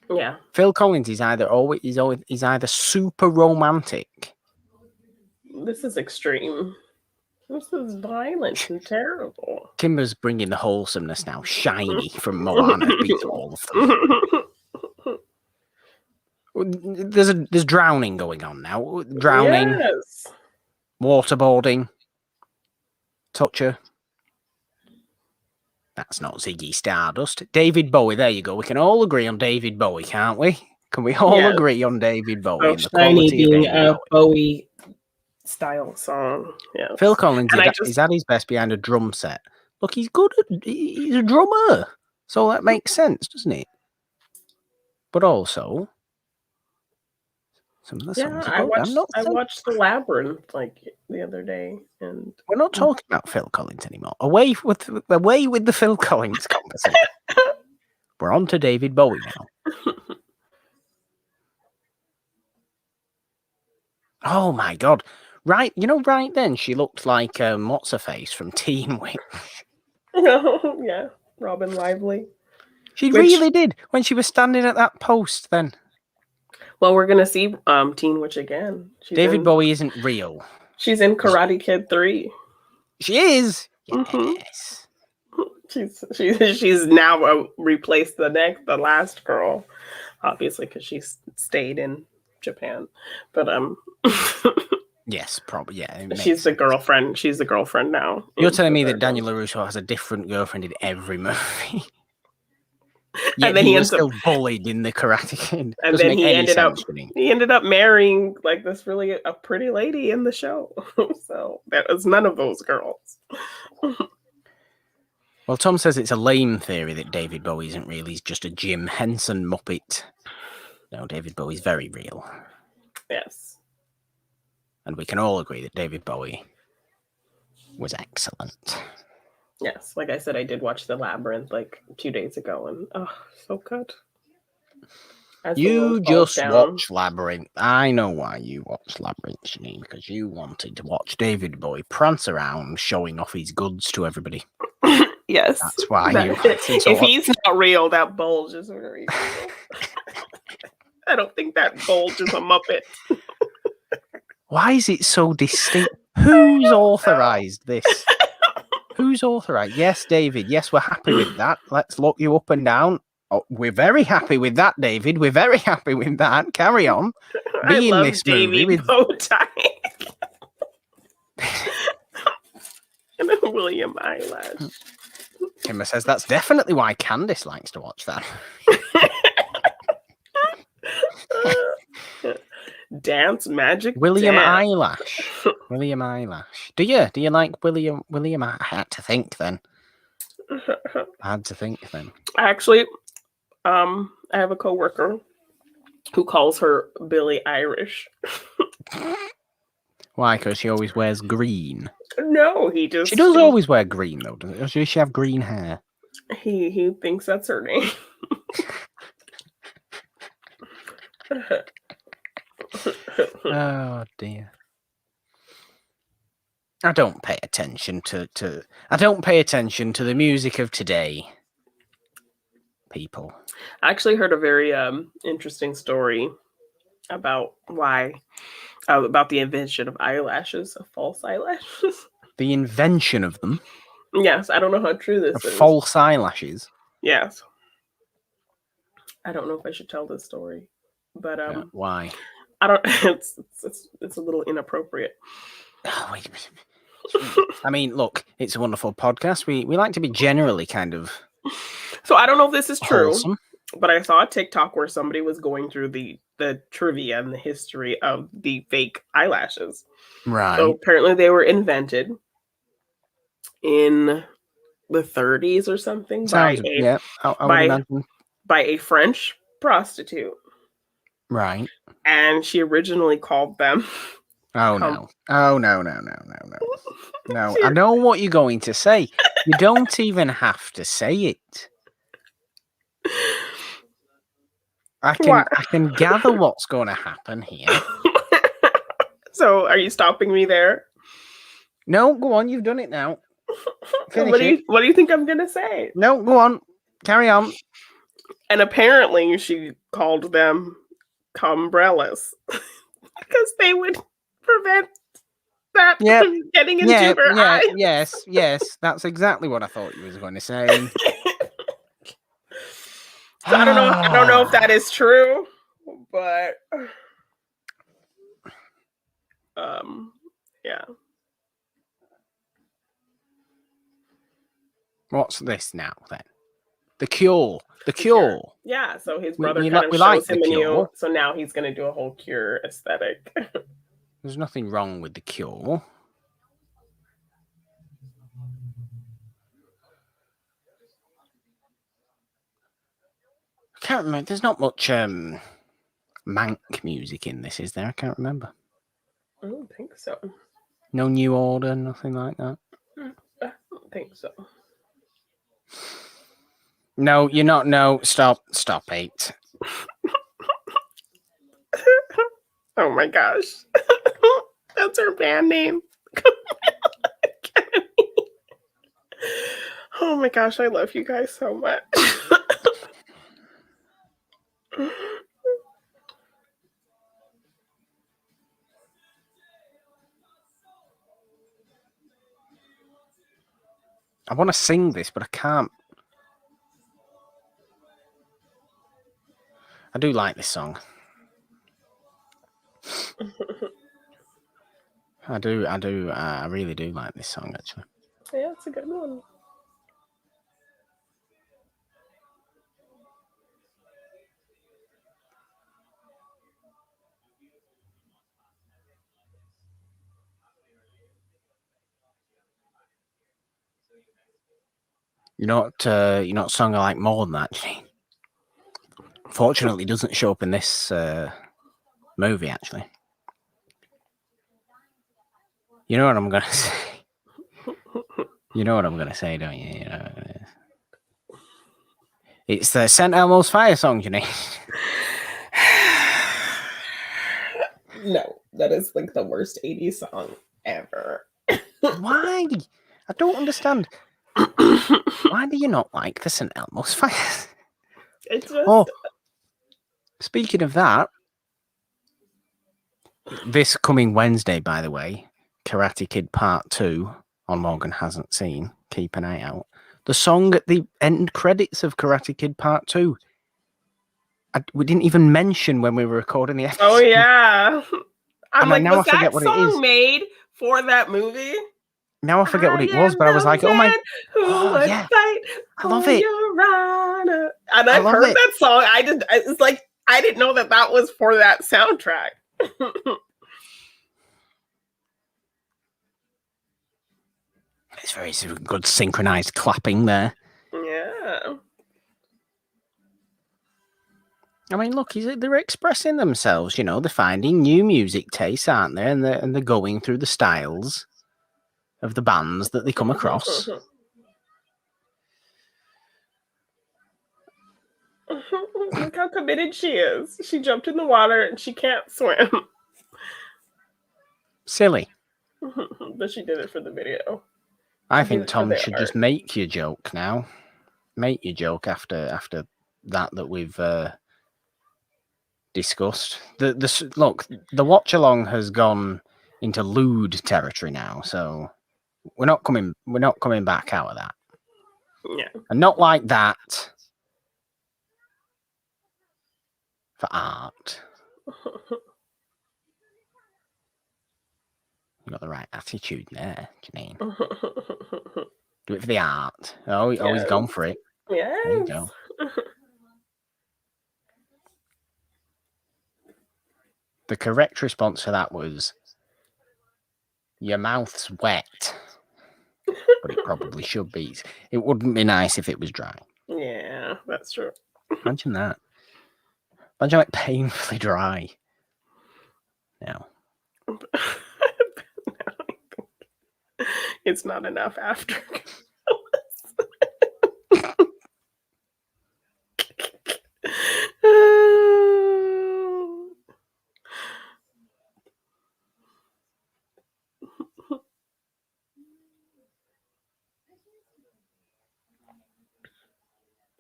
Yeah. Phil Collins is either super romantic. This is extreme. This is violent and terrible. Kimber's bringing the wholesomeness now. Shiny from Moana beats all of them. There's drowning going on now. Drowning. Yes. Waterboarding. Toucher. That's not Ziggy Stardust. David Bowie. There you go. We can all agree on David Bowie, can't we? Can we all agree on David Bowie and the Shiny quality being of David Bowie style song? Yeah. Phil Collins is at his best behind a drum set. Look, he's good. He's a drummer, so that makes sense, doesn't it? But also, some of the songs. I watched The Labyrinth like the other day, and we're not talking about Phil Collins anymore. Away with the Phil Collins conversation. We're on to David Bowie now. Oh my God! Right, right then she looked like what's her face from Teen Witch. Oh yeah, Robin Lively. She really did when she was standing at that post. Then. Well, we're gonna see Teen Witch again. David Bowie isn't real. She's in Karate Kid 3. She is. Yes. She's now replaced the last girl, obviously because she stayed in Japan, but yes, probably she's the girlfriend. She's the girlfriend now. You're telling me that Daniel LaRusso has a different girlfriend in every movie. And then he was still bullied in the Karate Kid. And then he ended up marrying like this really a pretty lady in the show. So that was none of those girls. Well, Tom says it's a lame theory that David Bowie isn't real. He's just a Jim Henson Muppet. No, David Bowie's very real. Yes. And we can all agree that David Bowie was excellent. Yes, like I said, I did watch The Labyrinth like 2 days ago, and so good. You just watch Labyrinth. I know why you watched Labyrinth, Janine, because you wanted to watch David Bowie prance around showing off his goods to everybody. Yes. That's why you if he's not real, that bulge is very real. I don't think that bulge is a Muppet. Why is it so distinct? Who's authorized this? Who's authorized? Yes, David. Yes, we're happy with that. Let's look you up and down. Oh, we're very happy with that, David. We're very happy with that. Carry on. Be in this movie with Bowtie. And then William Eyelash. Kimber says that's definitely why Candice likes to watch that. Dance magic. William Eyelash. William Eyelash. Do you like William? I had to think then. Actually, I have a coworker who calls her Billie Irish. Why? Because she always wears green. No, she does always wear green though. Does she have green hair? He thinks that's her name. Oh dear. I don't pay attention to the music of today. People. I actually heard a very interesting story about about the invention of eyelashes, of false eyelashes. The invention of them? Yes, I don't know how true this is. False eyelashes? Yes. I don't know if I should tell this story, but why? I don't. It's a little inappropriate. Oh, wait. I mean, look, it's a wonderful podcast. We like to be generally kind of. So I don't know if this is true, wholesome. But I saw a TikTok where somebody was going through the trivia and the history of the fake eyelashes. Right. So apparently they were invented in the 30s or something by a French prostitute. Right. And she originally called them. No. No, I know what you're going to say. You don't even have to say it. What? I can gather what's going to happen here. So, are you stopping me there? No, go on. You've done it now. Finish it. What do you think I'm gonna say? No, go on. Carry on. And apparently, she called them cumbrellas because they would prevent that from getting into her eyes. Yes. That's exactly what I thought you was going to say. So I don't know if that is true, but yeah. What's this now then? The Cure. The Cure. Yeah, so his brother we kind of like shows The him a new, Cure. so now he's gonna do a whole Cure aesthetic. There's nothing wrong with The Cure. I can't remember. There's not much Mank music in this, is there? I can't remember. I don't think so. No New Order, nothing like that. I don't think so. No, you're not. No, stop, 8. Oh my gosh. That's her band name. Oh my gosh, I love you guys so much. I want to sing this, but I can't. I do like this song. I really do like this song, actually. Yeah, it's a good one. You know what song I like more than that, Jane? Fortunately, it doesn't show up in this movie, actually. You know what I'm going to say? You know what I'm going to say, don't you? It's the St. Elmo's Fire song, Janine. No, that is like the worst 80s song ever. Why? I don't understand. Why do you not like the St. Elmo's Fire? It's just... Oh, speaking of that, this coming Wednesday, by the way, Karate Kid Part 2 on Morgan Hasn't Seen. Keep an eye out. The song at the end credits of Karate Kid Part 2. We didn't even mention when we were recording the episode. Oh, yeah. I'm like, now was I forget that what song it is. made for that movie? Now I forget what it was, but I was like, oh my... Who would fight I love it. Your honor. And I've heard that song. It's like, I didn't know that was for that soundtrack. It's very good synchronized clapping there. Yeah. I mean, look, they're expressing themselves, they're finding new music tastes, aren't they? And they're going through the styles of the bands that they come across. Look how committed she is. She jumped in the water and she can't swim. Silly. But she did it for the video. I think Tom should just make your joke now. Make your joke after that we've discussed. Look, the watch-along has gone into lewd territory now, so we're not coming back out of that. Yeah. And not like that for art. You got the right attitude there, Janine. Do it for the art. Oh, he's gone for it. Yes. There you go. The correct response to that was, your mouth's wet. But it probably should be. It wouldn't be nice if it was dry. Yeah, that's true. Imagine that. Imagine like painfully dry. No. It's not enough after.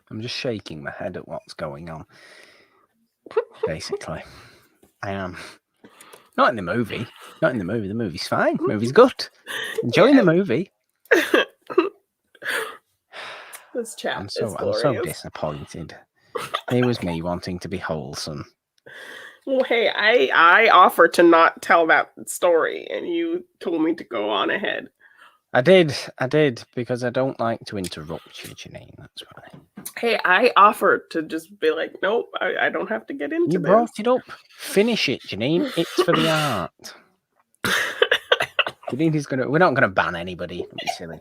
I'm just shaking my head at what's going on. Basically, I am not in the movie. Not in the movie. The movie's fine. The movie's good. Enjoying the movie. This chat I'm is so glorious. disappointed. Here was me wanting to be wholesome. Well, hey, I offered to not tell that story, and you told me to go on ahead. I did, because I don't like to interrupt you, Janine. That's why. Hey, I offered to just be like, nope, I don't have to get into You this. brought it up. Finish it, Janine. It's for the art. Janine is gonna. We're not gonna ban anybody. Don't be silly.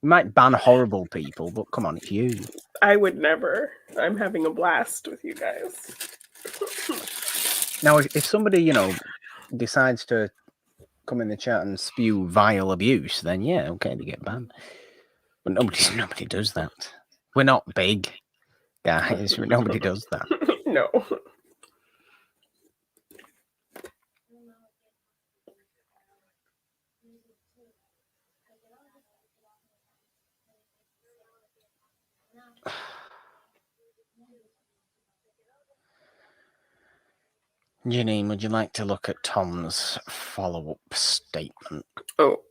We might ban horrible people, but come on, it's you. I would never. I'm having a blast with you guys. Now, if somebody, decides to come in the chat and spew vile abuse, then yeah, okay, they get banned. But nobody does that. We're not big, guys. Nobody does that. No. Janine, would you like to look at Tom's follow-up statement? Oh.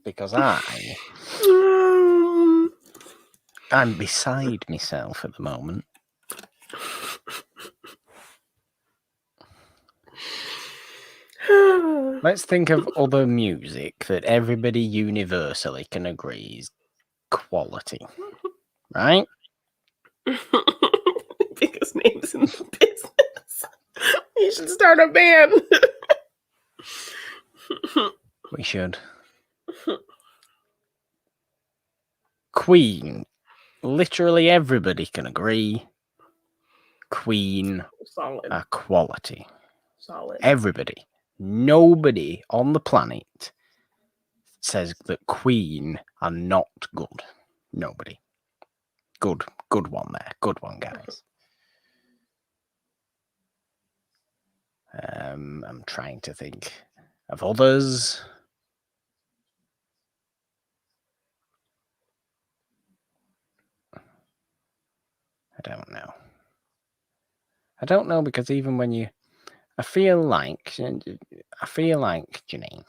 Because I'm beside myself at the moment. Let's think of other music that everybody universally can agree is quality, right? Biggest names in the business. You should start a band. We should. Queen. Literally everybody can agree. Queen Solid. are quality. Solid. Everybody. Nobody on the planet says that Queen are not good. Nobody. Good one there. Good one, guys. I'm trying to think of others. I don't know because even when I feel like, Janine,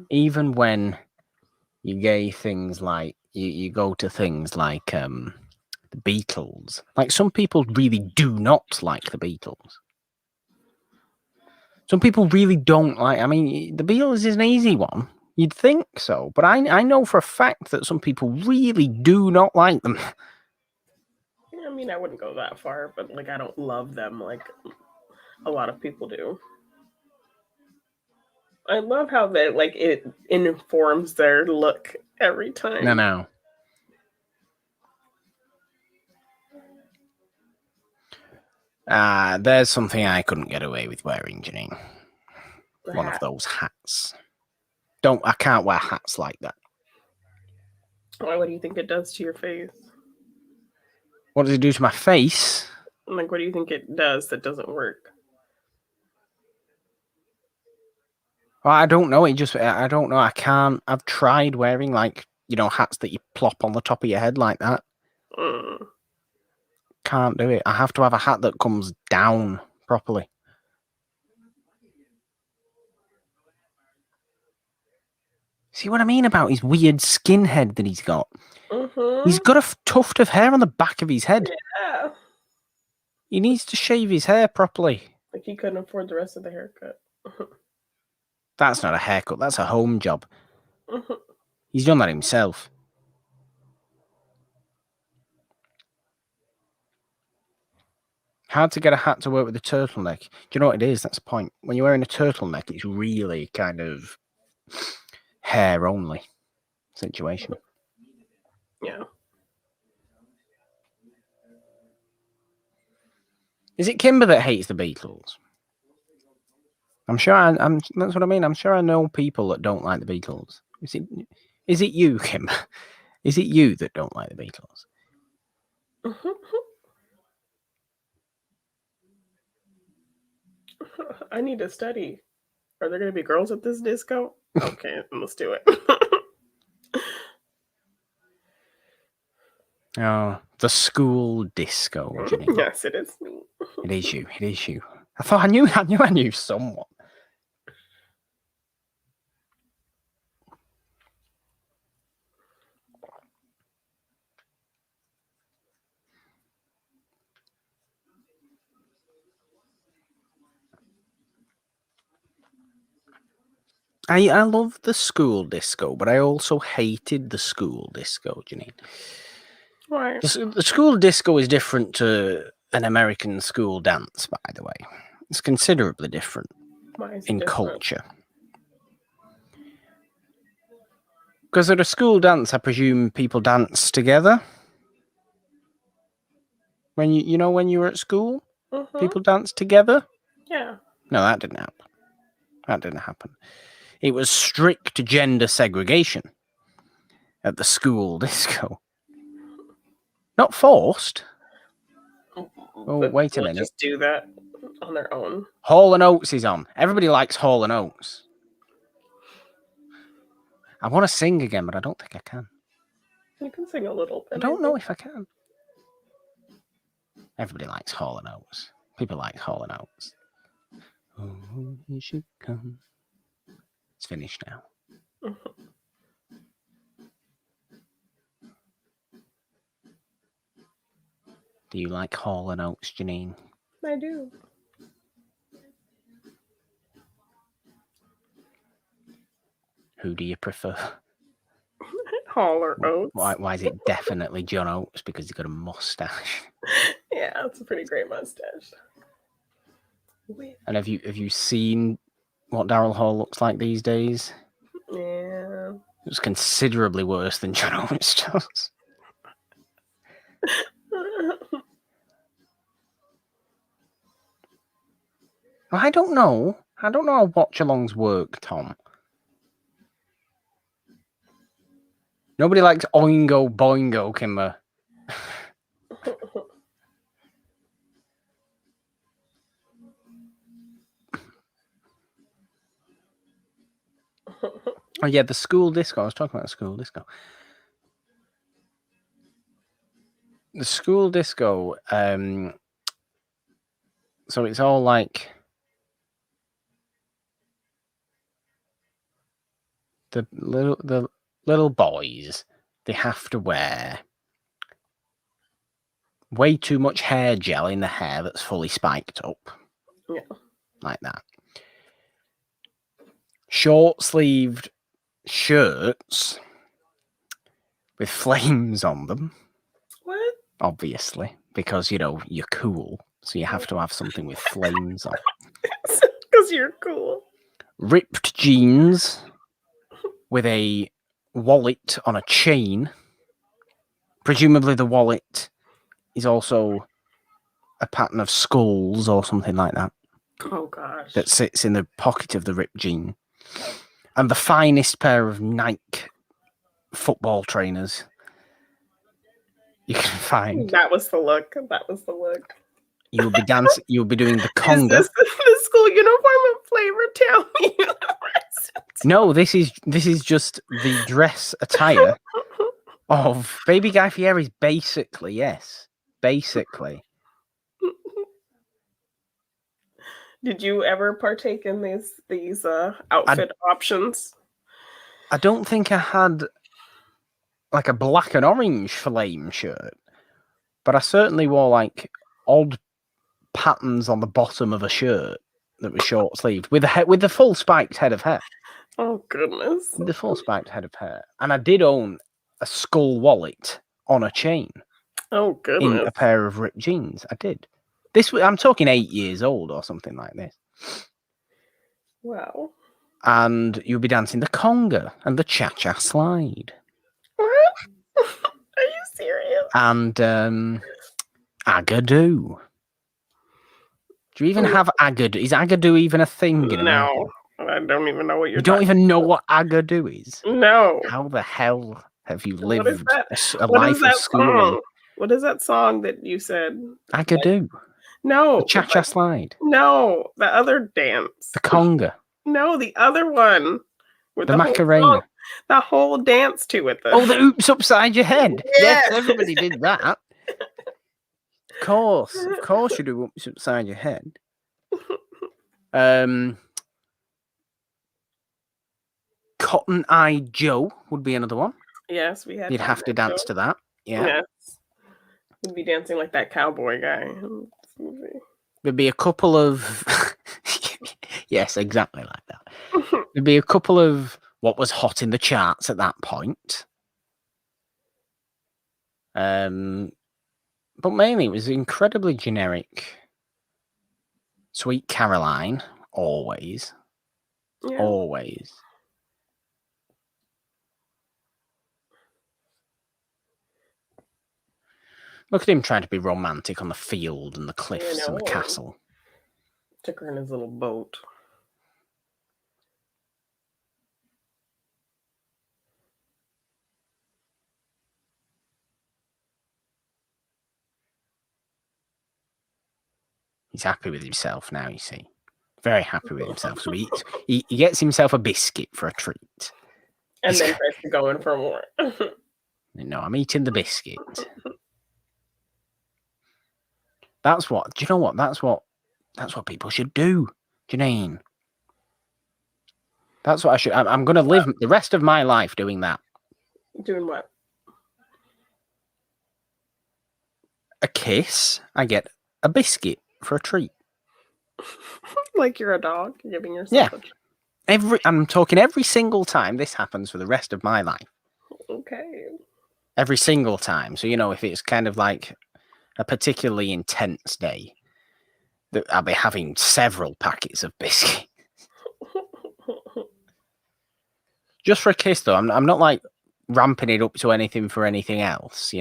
even when you gay things like, you go to things like the Beatles, like some people really do not like the Beatles. Some people really don't like, I mean, the Beatles is an easy one. You'd think so, but I know for a fact that some people really do not like them. I mean, I wouldn't go that far, but like I don't love them like a lot of people do. I love how that like it informs their look every time. No. There's something I couldn't get away with wearing, Janine. One of those hats. I can't wear hats like that. Why? What do you think it does to your face? What does it do to my face? Like, what do you think it does that doesn't work? Well, I don't know. I don't know. I can't. I've tried wearing hats that you plop on the top of your head like that. Can't do it. I have to have a hat that comes down properly. See what I mean about his weird skin head that he's got? He's got a tuft of hair on the back of his head. Yeah. He needs to shave his hair properly. Like he couldn't afford the rest of the haircut. That's not a haircut. That's a home job. He's done that himself. Hard to get a hat to work with a turtleneck. Do you know what it is? That's the point. When you're wearing a turtleneck, it's really kind of hair only situation. Yeah. Is it Kimber that hates the Beatles? I'm sure. That's what I mean. I'm sure I know people that don't like the Beatles. Is it you, Kimber? Is it you that don't like the Beatles? I need to study. Are there going to be girls at this disco? Okay, let's do it. Oh, the school disco, Janine. Yes, it is me. It is you. It is you. I thought I knew someone. I love the school disco, but I also hated the school disco, Janine. Why? The school disco is different to an American school dance, by the way. It's considerably different Why is it in different? culture. Because at a school dance, I presume people dance together. When when you were at school, people dance together. Yeah. No, that didn't happen. That didn't happen. It was strict gender segregation at the school disco. Not forced. Oh, But wait a people minute. just do that on their own. Hall & Oates is on. Everybody likes Hall & Oates. I want to sing again, but I don't think I can. You can sing a little bit. I don't know if I can. Everybody likes Hall & Oates. People like Hall & Oates. Oh, you should come. It's finished now. Do you like Hall & Oates, Janine? I do. Who do you prefer? Hall or Oates? Why is it definitely John Oates? Because he's got a mustache. Yeah, it's a pretty great mustache. And have you seen what Daryl Hall looks like these days? Yeah. It's considerably worse than John Oates does. I don't know how watch-alongs work, Tom. Nobody likes Oingo Boingo, Kimber. Oh yeah, the school disco. I was talking about the school disco. The school disco, so it's all like the little boys, they have to wear way too much hair gel in the hair that's fully spiked up. Yeah. Like that. Short-sleeved shirts with flames on them. What? Obviously, because, you're cool. So you have to have something with flames on. Because you're cool. Ripped jeans with a wallet on a chain. Presumably the wallet is also a pattern of skulls or something like that. Oh, gosh. That sits in the pocket of the ripped jean. And the finest pair of Nike football trainers you can find. That was the look. You will be dancing. You will be doing the conga. Is this the school uniform of Flavor Town University? No, this is just the dress attire of Baby Guy Fieri's. Basically, yes, basically. Did you ever partake in these outfit options? I don't think I had like a black and orange flame shirt, but I certainly wore like odd patterns on the bottom of a shirt that was short sleeved with the full spiked head of hair. Oh goodness! The full spiked head of hair, and I did own a skull wallet on a chain. Oh goodness! In a pair of ripped jeans, I did. I'm talking 8 years old or something like this. Wow. And you'll be dancing the conga and the cha-cha slide. What? Are you serious? And agadoo. Do you even have agadoo? Is agadoo even a thing in America? No, I don't even know what you're. You don't even know what agadoo is? No. How the hell have you lived a What life of schooling? What is that song that you said? Agadoo. No. The cha-cha slide. No, the other dance. The conga. No, the other one. With The whole Macarena. song, the whole dance to it. Oh, the oops upside your head. Yes. Yes, everybody did that. Of course you do oops upside your head. Cotton Eye Joe would be another one. Yes, we had. You'd have to dance to that. Yeah. Yes. We'd be dancing like that cowboy guy in this movie. There'd be a couple of yes, exactly like that. There'd be a couple of what was hot in the charts at that point. But mainly it was incredibly generic. Sweet Caroline, always. Yeah. Always. Look at him trying to be romantic on the field and the cliffs and the castle. Took her in his little boat. He's happy with himself now, you see. Very happy with himself. So he gets himself a biscuit for a treat. And then tries to go in for more. No, I'm eating the biscuit. That's what, do you know what? That's what people should do, Janine. That's what I should, I'm going to live the rest of my life doing that. Doing what? A kiss, I get a biscuit for a treat. Like you're a dog giving yourself a treat. I'm talking every single time this happens for the rest of my life. Okay. Every single time. So, if it's kind of like a particularly intense day, that I'll be having several packets of biscuits. Just for a kiss, though. I'm not like ramping it up to anything for anything else,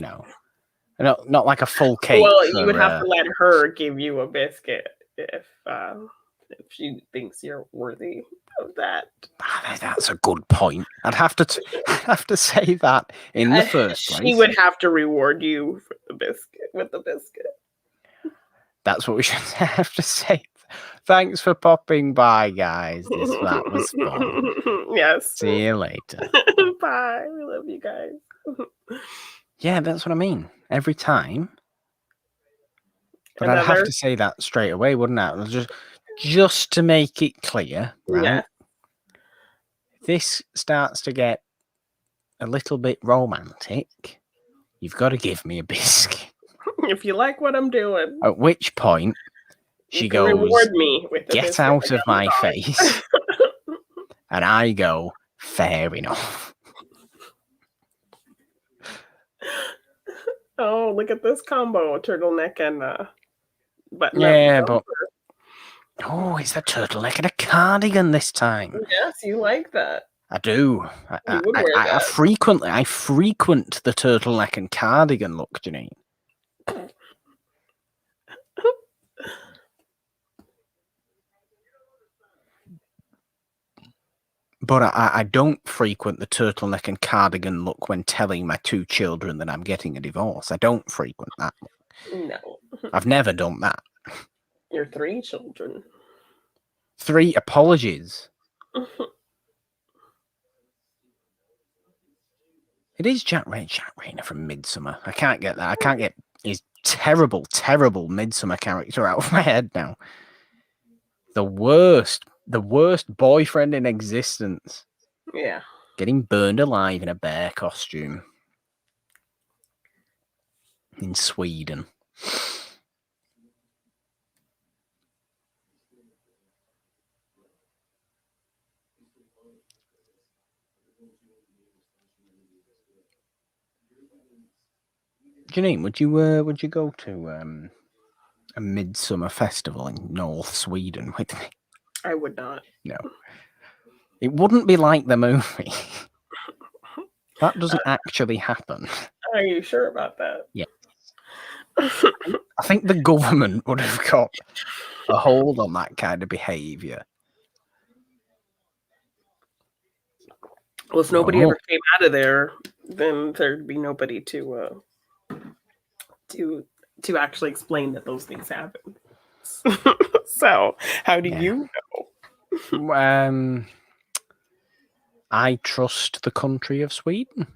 Not like a full cake. Well, you would have to let her give you a biscuit if she thinks you're worthy of that. That's a good point. I'd have to say that in the first place. She would have to reward you for the biscuit with the biscuit. That's what we should have to say. Thanks for popping by, guys. That was fun. Yes. See you later. Bye. We love you guys. Yeah, that's what I mean. Every time. But I'd have to say that straight away, wouldn't I? Just to make it clear, right? Yeah. This starts to get a little bit romantic. You've got to give me a biscuit. If you like what I'm doing. At which point, she goes, reward me with the get out of my face. And I go, fair enough. Oh, look at this combo, turtleneck and button. Yeah, but it's a turtleneck and a cardigan this time. Yes, you like that. I do. I frequent the turtleneck and cardigan look, Janine. But I don't frequent the turtleneck and cardigan look when telling my 2 children that I'm getting a divorce. I don't frequent that look. No. I've never done that. Your 3 children. 3 apologies. It is Jack Rayner from Midsummer. I can't get that. I can't get his terrible, terrible Midsummer character out of my head now. The worst boyfriend in existence. Yeah. Getting burned alive in a bear costume. In Sweden. Janine, would you go to a midsummer festival in North Sweden with me? I would not. No. It wouldn't be like the movie. That doesn't actually happen. Are you sure about that? Yeah. I think the government would have got a hold on that kind of behaviour. Well, if nobody ever came out of there, then there'd be nobody to actually explain that those things happen. So, how do Yeah. you know? I trust the country of Sweden.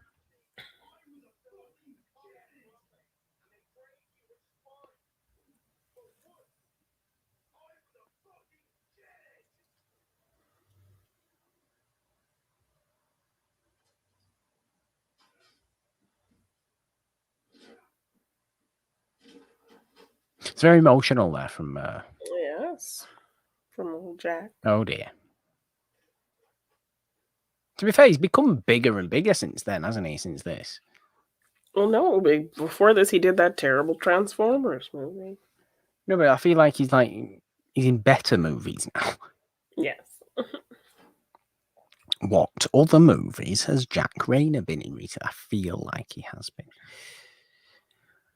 It's very emotional there from. Yes, from old Jack. Oh dear. To be fair, he's become bigger and bigger since then, hasn't he? Since this. Well, no, before this, he did that terrible Transformers movie. No, but I feel like he's in better movies now. Yes. What other movies has Jack Rayner been in recently? I feel like he has been.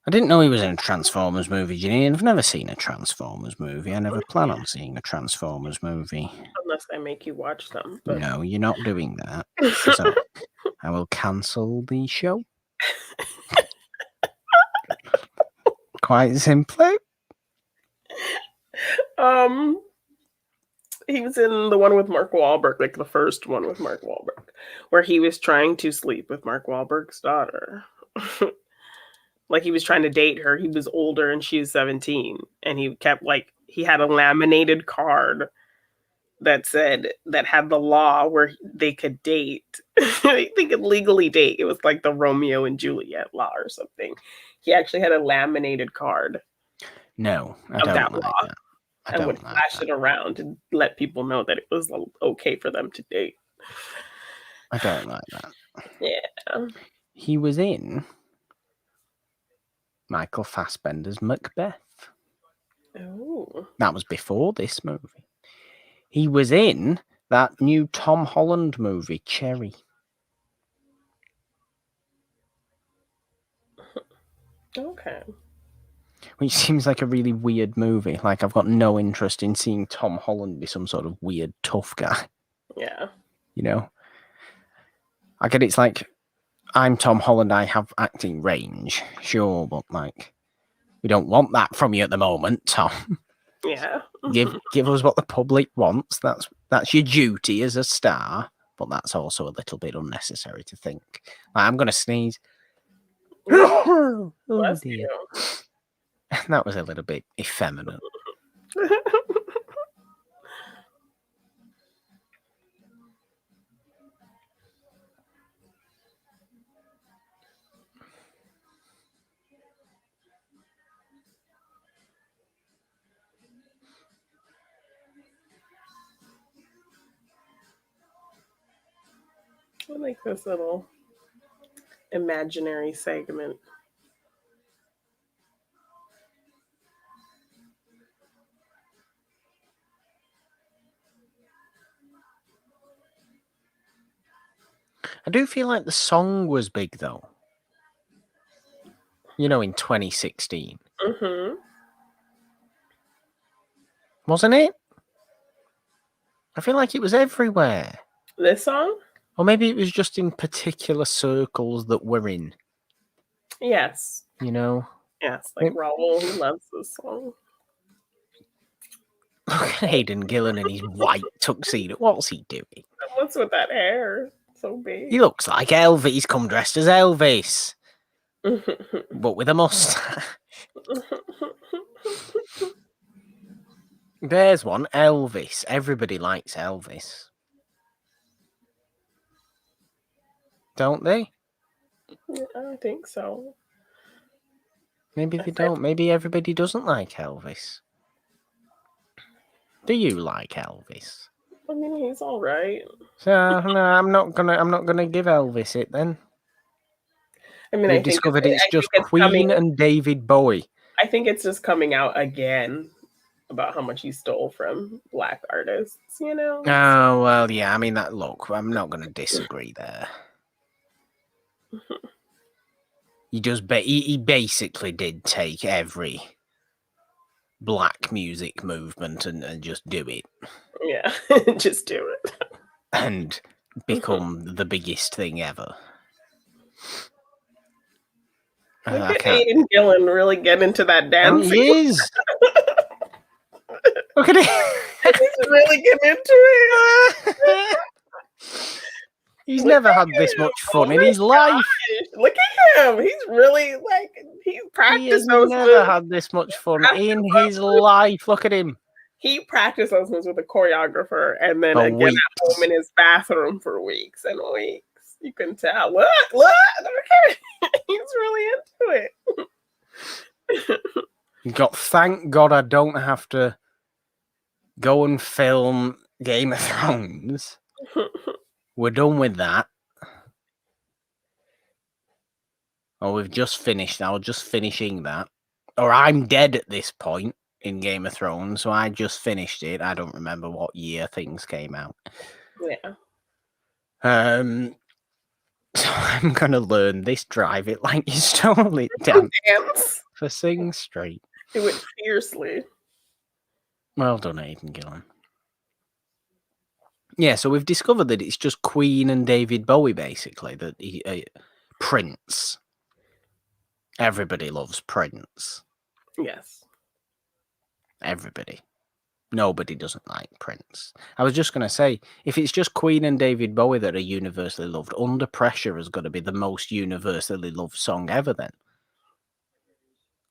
I didn't know he was in a Transformers movie, Janine. I've never seen a Transformers movie. I never plan on seeing a Transformers movie. Unless I make you watch them. But... No, you're not doing that. So I will cancel the show. Quite simply. He was in the one with Mark Wahlberg, like the first one with Mark Wahlberg, where he was trying to sleep with Mark Wahlberg's daughter. Like he was trying to date her. He was older and she's 17. And he kept he had a laminated card that had the law where they could date. They could legally date. It was like the Romeo and Juliet law or something. He actually had a laminated card. No, I don't like that. I would flash it around and let people know that it was okay for them to date. I don't like that. Yeah. He was in Michael Fassbender's Macbeth. Oh. That was before this movie. He was in that new Tom Holland movie, Cherry. Okay. Which seems like a really weird movie. Like, I've got no interest in seeing Tom Holland be some sort of weird tough guy. Yeah. You know? I get it's like, I'm Tom Holland, I have acting range. Sure, but like, we don't want that from you at the moment, Tom. Yeah. give us what the public wants. That's your duty as a star, but that's also a little bit unnecessary to think. Like, I'm gonna sneeze. Oh dear. That was a little bit effeminate. I like this little imaginary segment. I do feel like the song was big though. You know, in 2016. Mm-hmm. Wasn't it? I feel like it was everywhere. This song? Or maybe it was just in particular circles that we're in. Yes. You know? Yes, like Raoul, he loves this song. Look at Aidan Gillen in his white tuxedo. What's he doing? What's with that hair? So big. He looks like Elvis. He's come dressed as Elvis. But with a mustache. There's one, Elvis. Everybody likes Elvis. Don't they? Yeah, I think so. Maybe they don't. Maybe everybody doesn't like Elvis. Do you like Elvis? I mean, he's all right. So no, I'm not gonna give Elvis it then. I mean, We've discovered it's just Queen and David Bowie. I think it's just coming out again about how much he stole from black artists, you know? Oh, well, yeah. I mean, look, I'm not going to disagree there. He basically did take every black music movement and just do it. Yeah, just do it. And become the biggest thing ever. Look at Aidan Gillen really get into that dancing. He is. Look at it. He's really getting into it. He's Look never at had this him. much Oh fun in my his life. gosh. Look at him. He's really like, he He has practiced those never moves. had this much fun in his life. Look at him. He practiced those moves with a choreographer and then For again at home weeks. in his bathroom for weeks and weeks. You can tell. Look, okay. He's really into it. Thank God I don't have to go and film Game of Thrones. We're done with that. Or we've just finished. I was just finishing that. Or I'm dead at this point in Game of Thrones, so I just finished it. I don't remember what year things came out. Yeah. So I'm gonna learn this drive it like you stole it dance for Sing Street. Do it fiercely. Well done, Aidan Gillen. Yeah, so we've discovered that it's just Queen and David Bowie, basically. That Prince. Everybody loves Prince. Yes. Everybody. Nobody doesn't like Prince. I was just going to say, if it's just Queen and David Bowie that are universally loved, Under Pressure is going to be the most universally loved song ever then.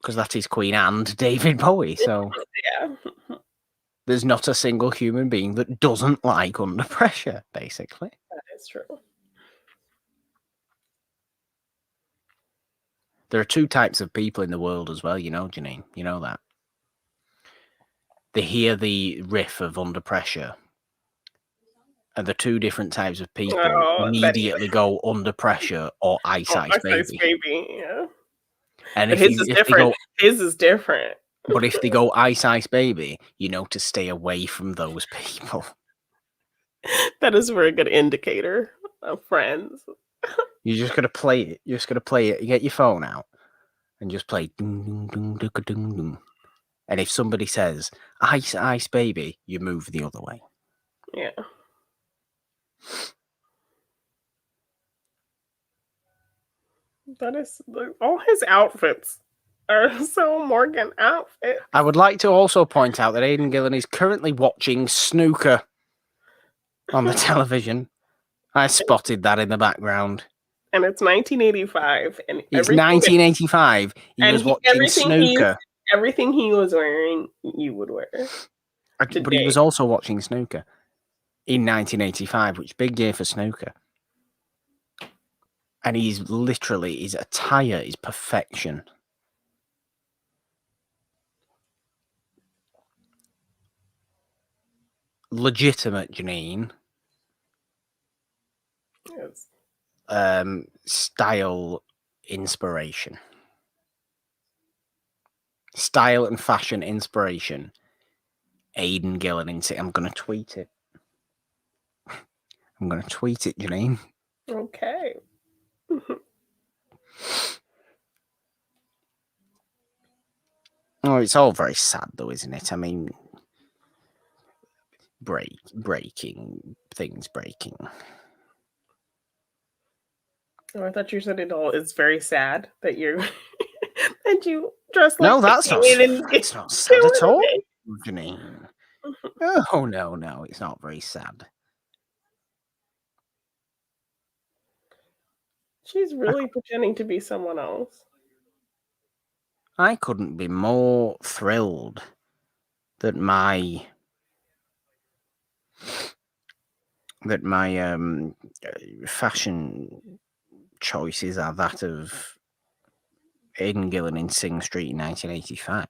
Because that is Queen and David Bowie, so... Yeah. There's not a single human being that doesn't like Under Pressure, basically. That is true. There are two types of people in the world as well, you know, Janine. You know that. They hear the riff of Under Pressure, and the two different types of people immediately go Under Pressure or Ice Ice Baby. Yeah. And but his is different. His is different. But if they go Ice Ice Baby, you know to stay away from those people. That is a very good indicator of friends. You're just gonna play it. You're just gonna play it. You get your phone out and just play ding ding ding ding ding ding. And if somebody says Ice Ice Baby, you move the other way. Yeah. That is all his outfits are so Morgan outfits. I would like to also point out that Aidan Gillen is currently watching snooker on the television. I spotted that in the background. And it's 1985. And it's 1985. He was watching snooker. Everything he was wearing, you would wear. Today. But he was also watching snooker in 1985, which is a big year for snooker. And his attire is perfection. Legitimate, Janine. Yes. Style inspiration. Style and fashion inspiration. Aidan Gillen. I'm going to tweet it. I'm going to tweet it, Janine. Okay. Oh, it's all very sad, though, isn't it? I mean, breaking. Oh, I thought you said it all is very sad that you that you dress like no, that's not sad at all, Janine. Oh no, it's not very sad. She's really pretending to be someone else. I couldn't be more thrilled that my fashion choices are that of Aidan Gillen in Sing Street in 1985.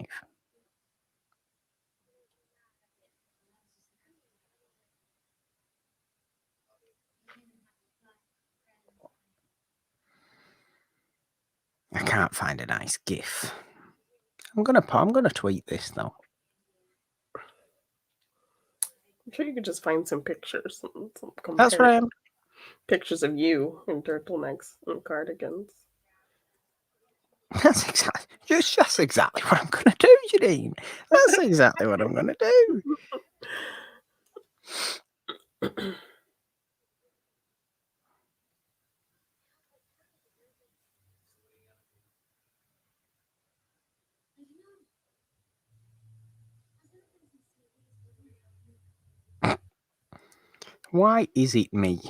I can't find a nice GIF. I'm gonna tweet this though. I'm sure you could just find some pictures. That's what I am. Pictures of you in turtlenecks and cardigans. That's exactly what I'm gonna do, Janine. That's exactly what I'm gonna do. Why is it me?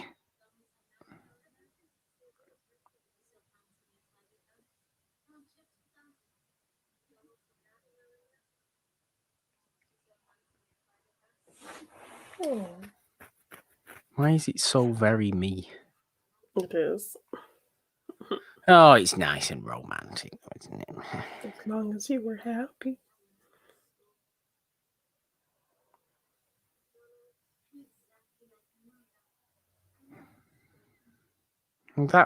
Oh, Why is it so very me? it is. Oh, it's nice and romantic, isn't it? As long as you were happy.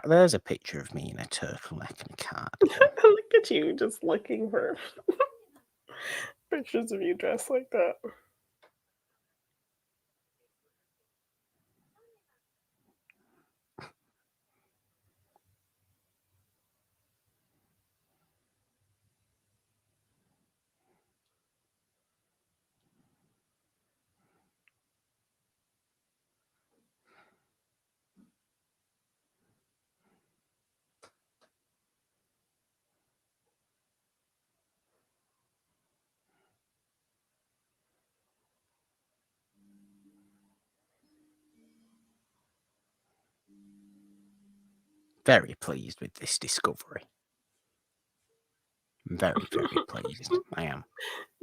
There's a picture of me in a turtleneck and a cardigan. Look at you just looking for pictures of you dressed like that. Very pleased with this discovery. Very, very pleased. I am.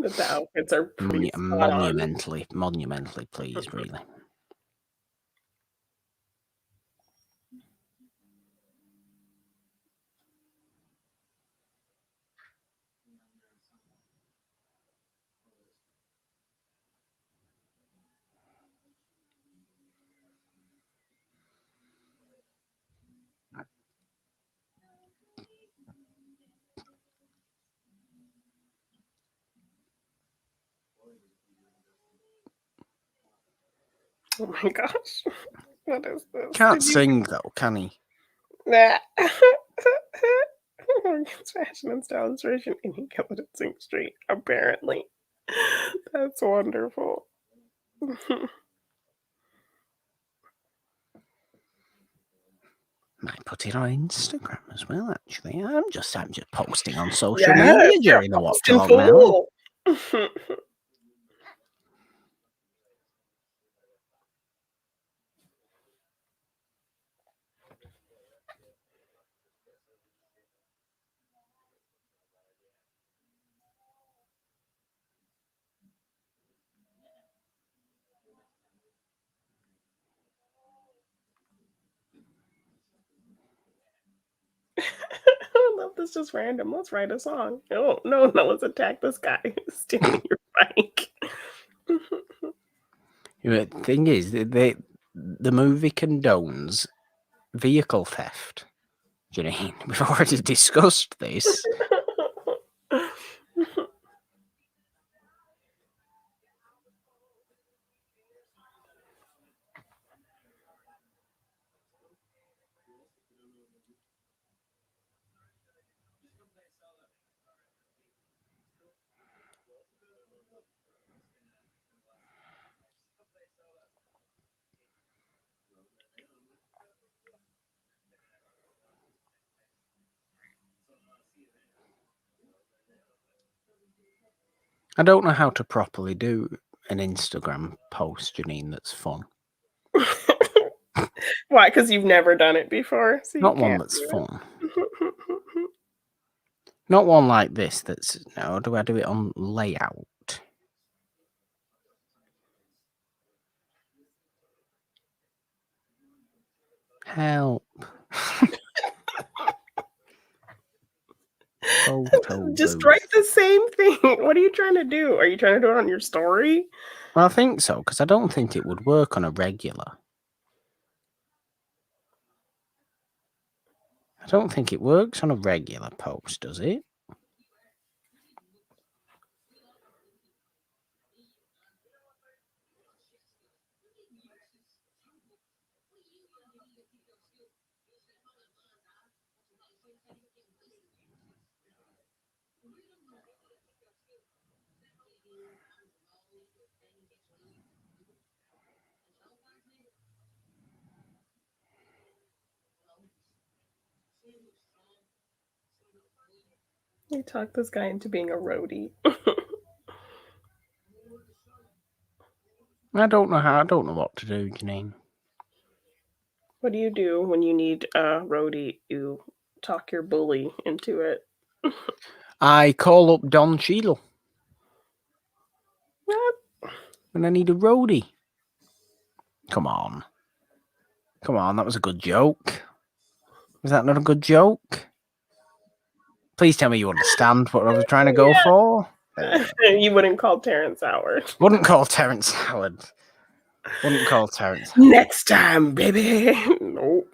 That the outfits are pretty spot on. Monumentally pleased, really. Oh my gosh. What is this? Can't Did you sing though, can he? Nah. It's fashion and style inspiration, and he killed it sing straight, apparently. That's wonderful. Might put it on Instagram as well. Actually, I'm just posting on social Yes, media you're during the watch posting along now. full. I love this. Just random. Let's write a song. No, no, no. Let's attack this guy stealing your bike. The thing is, the movie condones vehicle theft. Janine, we've already discussed this. I don't know how to properly do an Instagram post, Janine, that's fun. Why? Because you've never done it before, so you Not one can't that's do fun. it. Not one like this that's... No, do I do it on layout? Help. Photo Just write booth. the same thing. What are you trying to do? Are you trying to do it on your story? Well, I think so, because I don't think it would work on a regular. I don't think it works on a regular post, does it? You talked this guy into being a roadie. I don't know what to do, Janine. What do you do when you need a roadie? You talk your bully into it. I call up Don Cheadle What? when I need a roadie. Come on, that was a good joke. Was that not a good joke? Please tell me you understand what I was trying to go for. There you go. You wouldn't call Terrence Howard. Wouldn't call Terrence Howard. Next time, baby. Nope.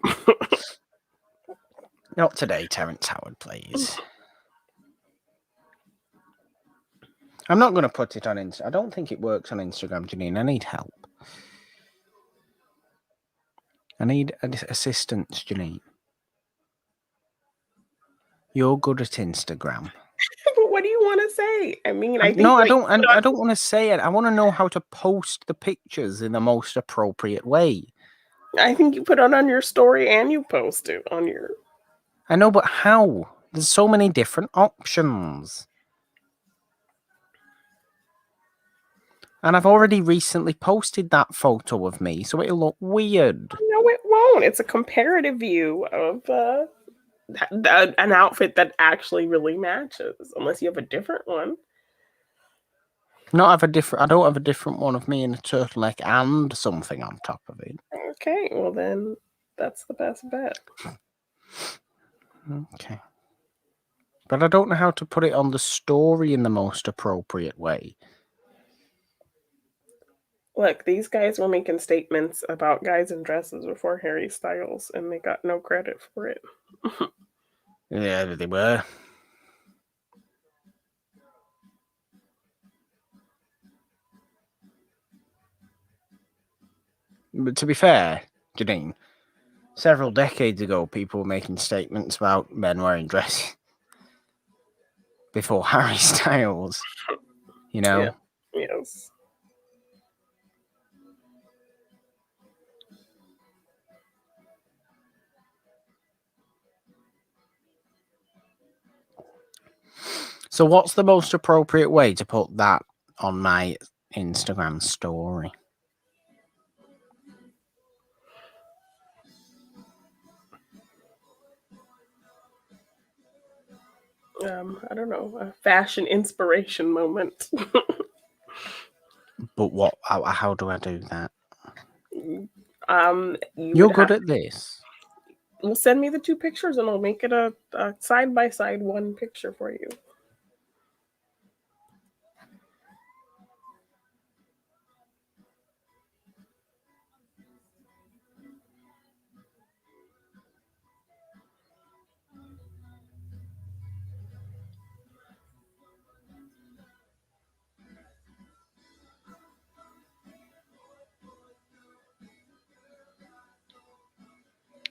Not today, Terrence Howard, please. I'm not going to put it on Instagram. I don't think it works on Instagram, Janine. I need help. I need assistance, Janine. You're good at Instagram. But what do you want to say? I mean, I think no, I don't. I don't want to say it. I want to know how to post the pictures in the most appropriate way. I think you put it on your story and you post it on your. I know, but how? There's so many different options. And I've already recently posted that photo of me, so it'll look weird. No, it won't. It's a comparative view of an outfit that actually really matches, unless you have a different one. I don't have a different one of me in a turtleneck and something on top of it. Okay, well then, that's the best bet. Okay. But I don't know how to put it on the story in the most appropriate way. Look, these guys were making statements about guys in dresses before Harry Styles, and they got no credit for it. Yeah, they were. But to be fair, Janine, several decades ago, people were making statements about men wearing dresses before Harry Styles. You know? Yeah. Yes. So what's the most appropriate way to put that on my Instagram story? I don't know, a fashion inspiration moment. But what? How do I do that? You're good at this. Well, send me the two pictures and I'll make it a side by side one picture for you.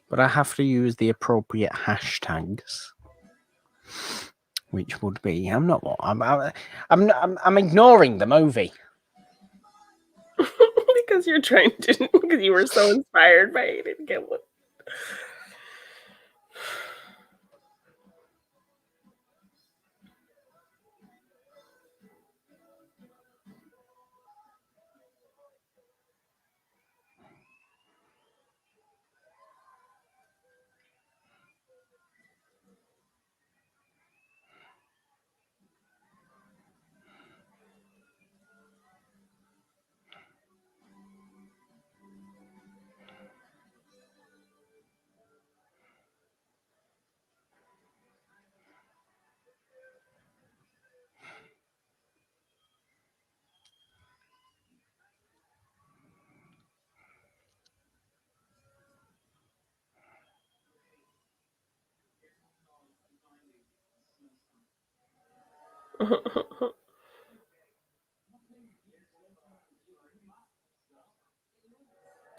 But I have to use the appropriate hashtags, which would be I'm ignoring the movie because you're trying to because you were so inspired by Aiden Gimlin.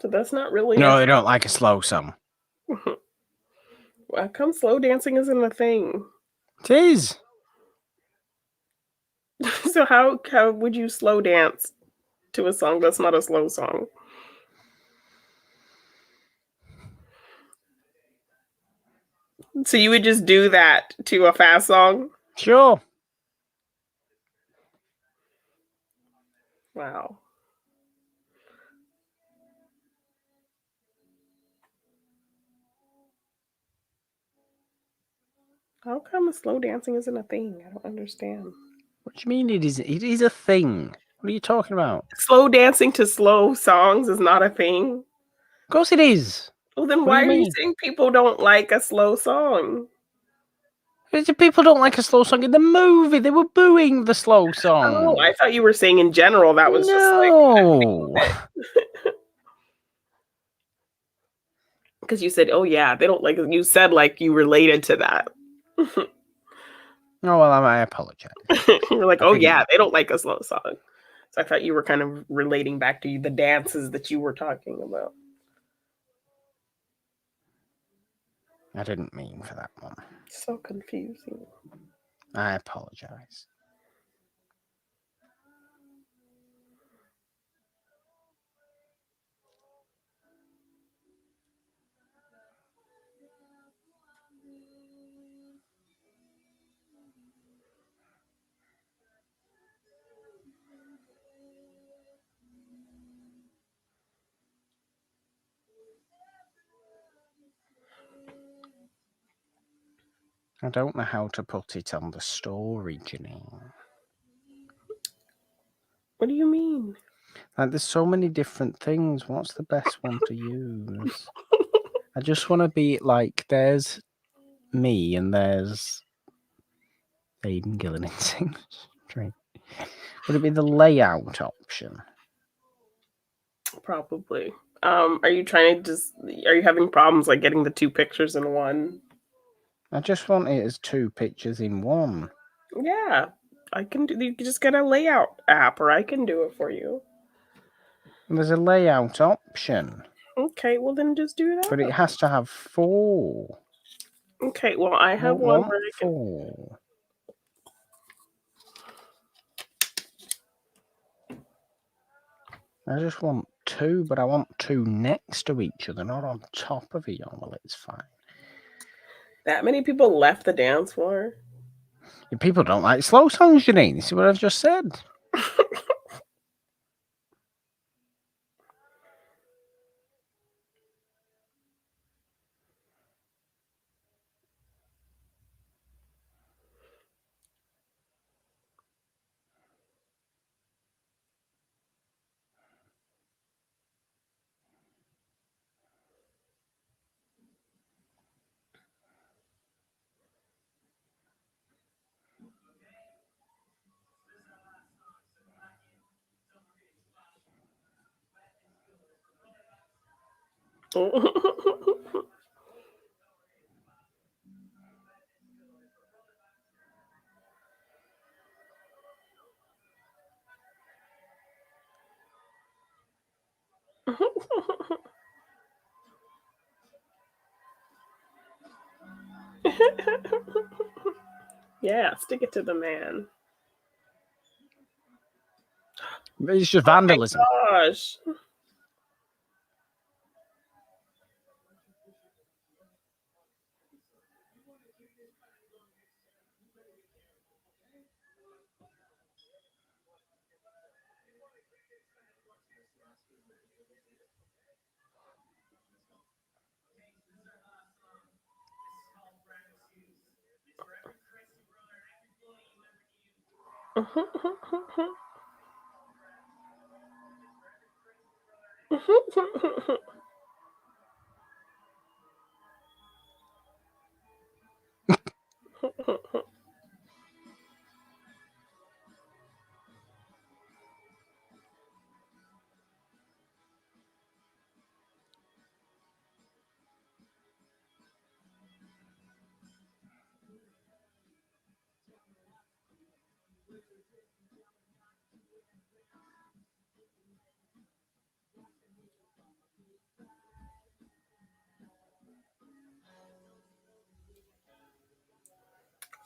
So that's not really. No, they don't like a slow song. How come slow dancing isn't a thing? It is. So how would you slow dance to a song that's not a slow song? So you would just do that to a fast song? Sure. Wow. How come slow dancing isn't a thing? I don't understand. What do you mean it is? It is a thing. What are you talking about? Slow dancing to slow songs is not a thing. Of course it is. Well, then What do why you are you mean? saying people don't like a slow song? People don't like a slow song in the movie. They were booing the slow song. Oh, I thought you were saying in general that was just like No. because you said, "Oh yeah, they don't like." You said like you related to that. Oh well, I apologize. You're like, I "Oh didn't. yeah, they don't like a slow song." So I thought you were kind of relating back to the dances that you were talking about. I didn't mean for that one. So confusing. I apologize. I don't know how to put it on the story, Janine. What do you mean? Like, there's so many different things. What's the best one to use? I just want to be like, there's me and there's Aiden Gillen in Sing Street. Would it be the layout option? Probably. Are you trying to are you having problems like getting the two pictures in one? I just want it as two pictures in one. Yeah. I can do you can just get a layout app or I can do it for you. And there's a layout option, Okay, well then just do but it that. has to have 4. Okay, well I I have don't one want where I can 4. I just want 2, but I want 2 next to each other, not on top of each other. Well, it's fine. that many people left the dance floor. If people don't like slow songs, Janine. You see what I've just said? Yeah, stick it to the man. It's just vandalism. Gosh.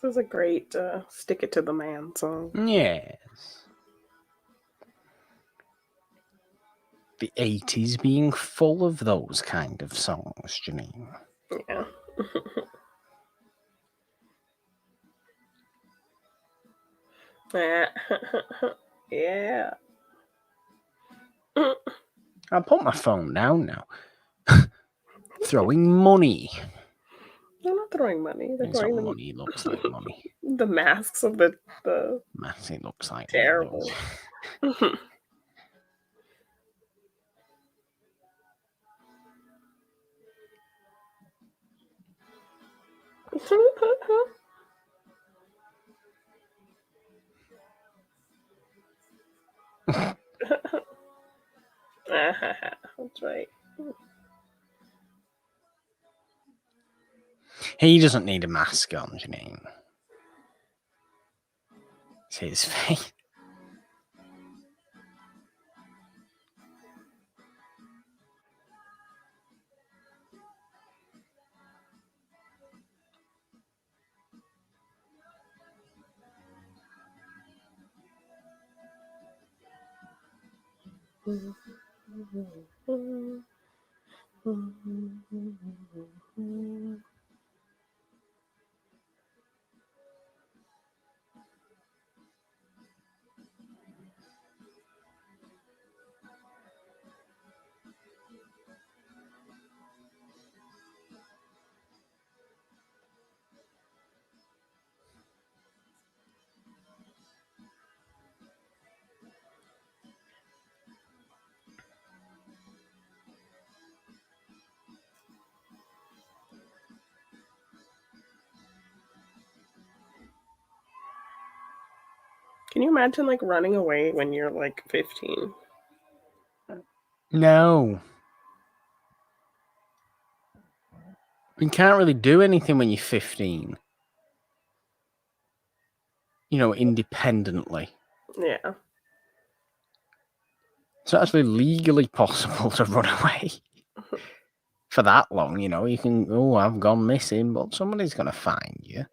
This is a great stick it to the man song. Yes. The 80s being full of those kind of songs, Janine. Yeah. Yeah. I'll put my phone down now. Throwing money. They're not throwing money. They're It's not throwing money. It looks like money. the masks of the Matt, it looks like money terrible. does. That's right. He doesn't need a mask on, Janine. It's his face. Can you imagine like running away when you're like 15? No. You can't really do anything when you're 15. Independently. Yeah. It's not actually legally possible to run away for that long. You can, I've gone missing, but somebody's going to find you.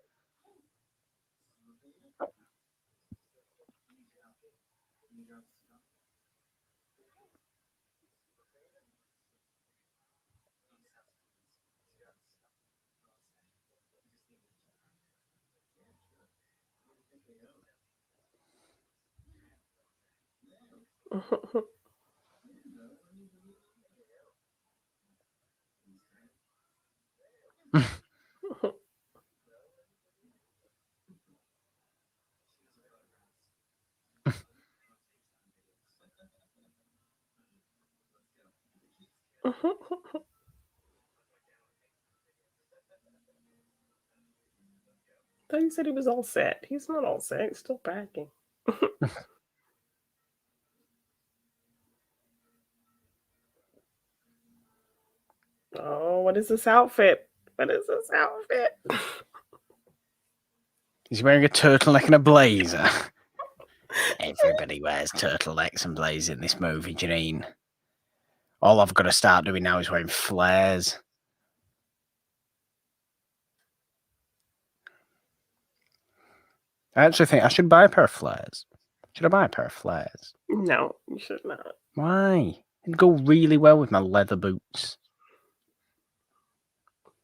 Thought you said he was all set. He's not all set. He's still packing. Oh, what is this outfit? What is this outfit? He's wearing a turtleneck and a blazer. Everybody wears turtlenecks and blazers in this movie, Janine. All I've got to start doing now is wearing flares. I actually think I should buy a pair of flares. Should I buy a pair of flares? No, you should not. Why? It'd go really well with my leather boots.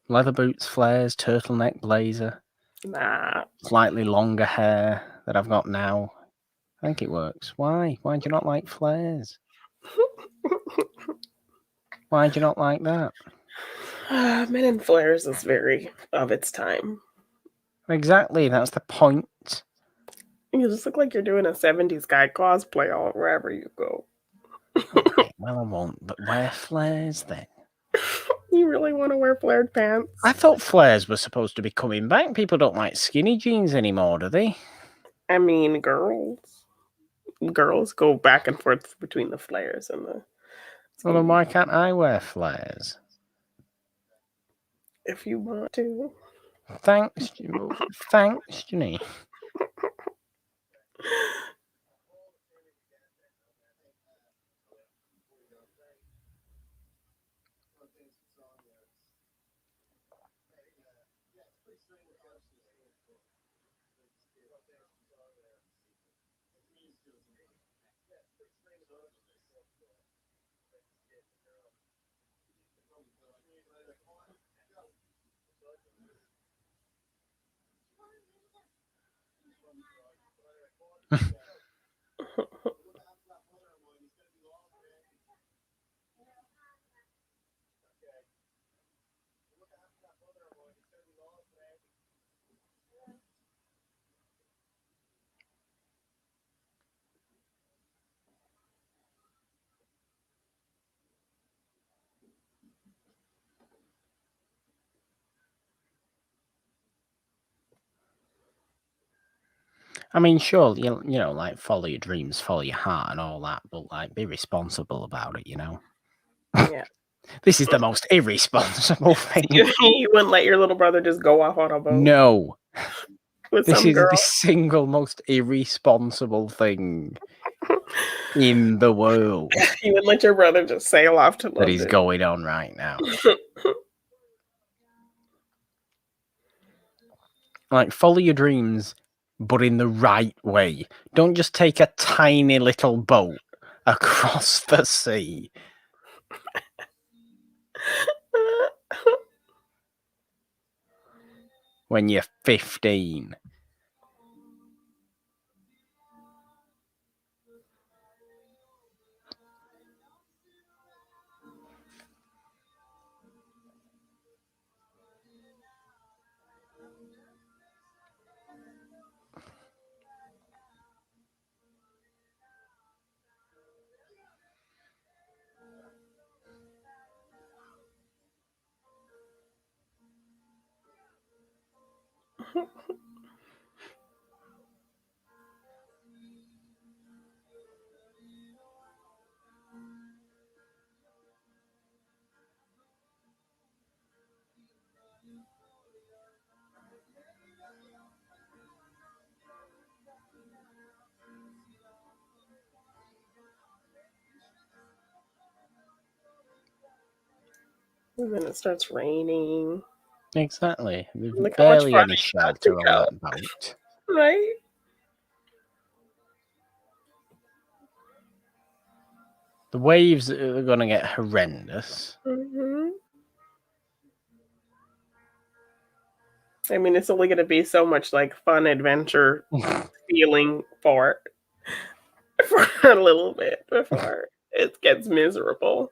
Leather boots, flares, turtleneck, blazer. Nah. Slightly longer hair that I've got now. I think it works. Why? Why do you not like flares? Why do you not like that? Men in Flares is very of its time. Exactly, that's the point. You just look like you're doing a 70s guy cosplay all wherever you go. Okay, well, I won't, but wear flares then. You really want to wear flared pants? I thought flares were supposed to be coming back. People don't like skinny jeans anymore, do they? I mean, girls go back and forth between the flares and the. Well, then why can't I wear flares? If you want to. Thanks, Jenny. I mean, sure, you know, like follow your dreams, follow your heart, and all that, but like be responsible about it. You know, Yeah. this is the most irresponsible thing. You wouldn't let your little brother just go off on a boat No, with this some is girl? the single most irresponsible thing in the world You would let your brother just sail off to that is London. going on right now. Like, follow your dreams, but in the right way. Don't just take a tiny little boat across the sea. When you're 15. And then it starts raining. Exactly. There's Look how much barely farther any you have to shelter on go, that boat. right? The waves are going to get horrendous. Mm-hmm. I mean, it's only going to be so much like fun adventure feeling for a little bit before it gets miserable.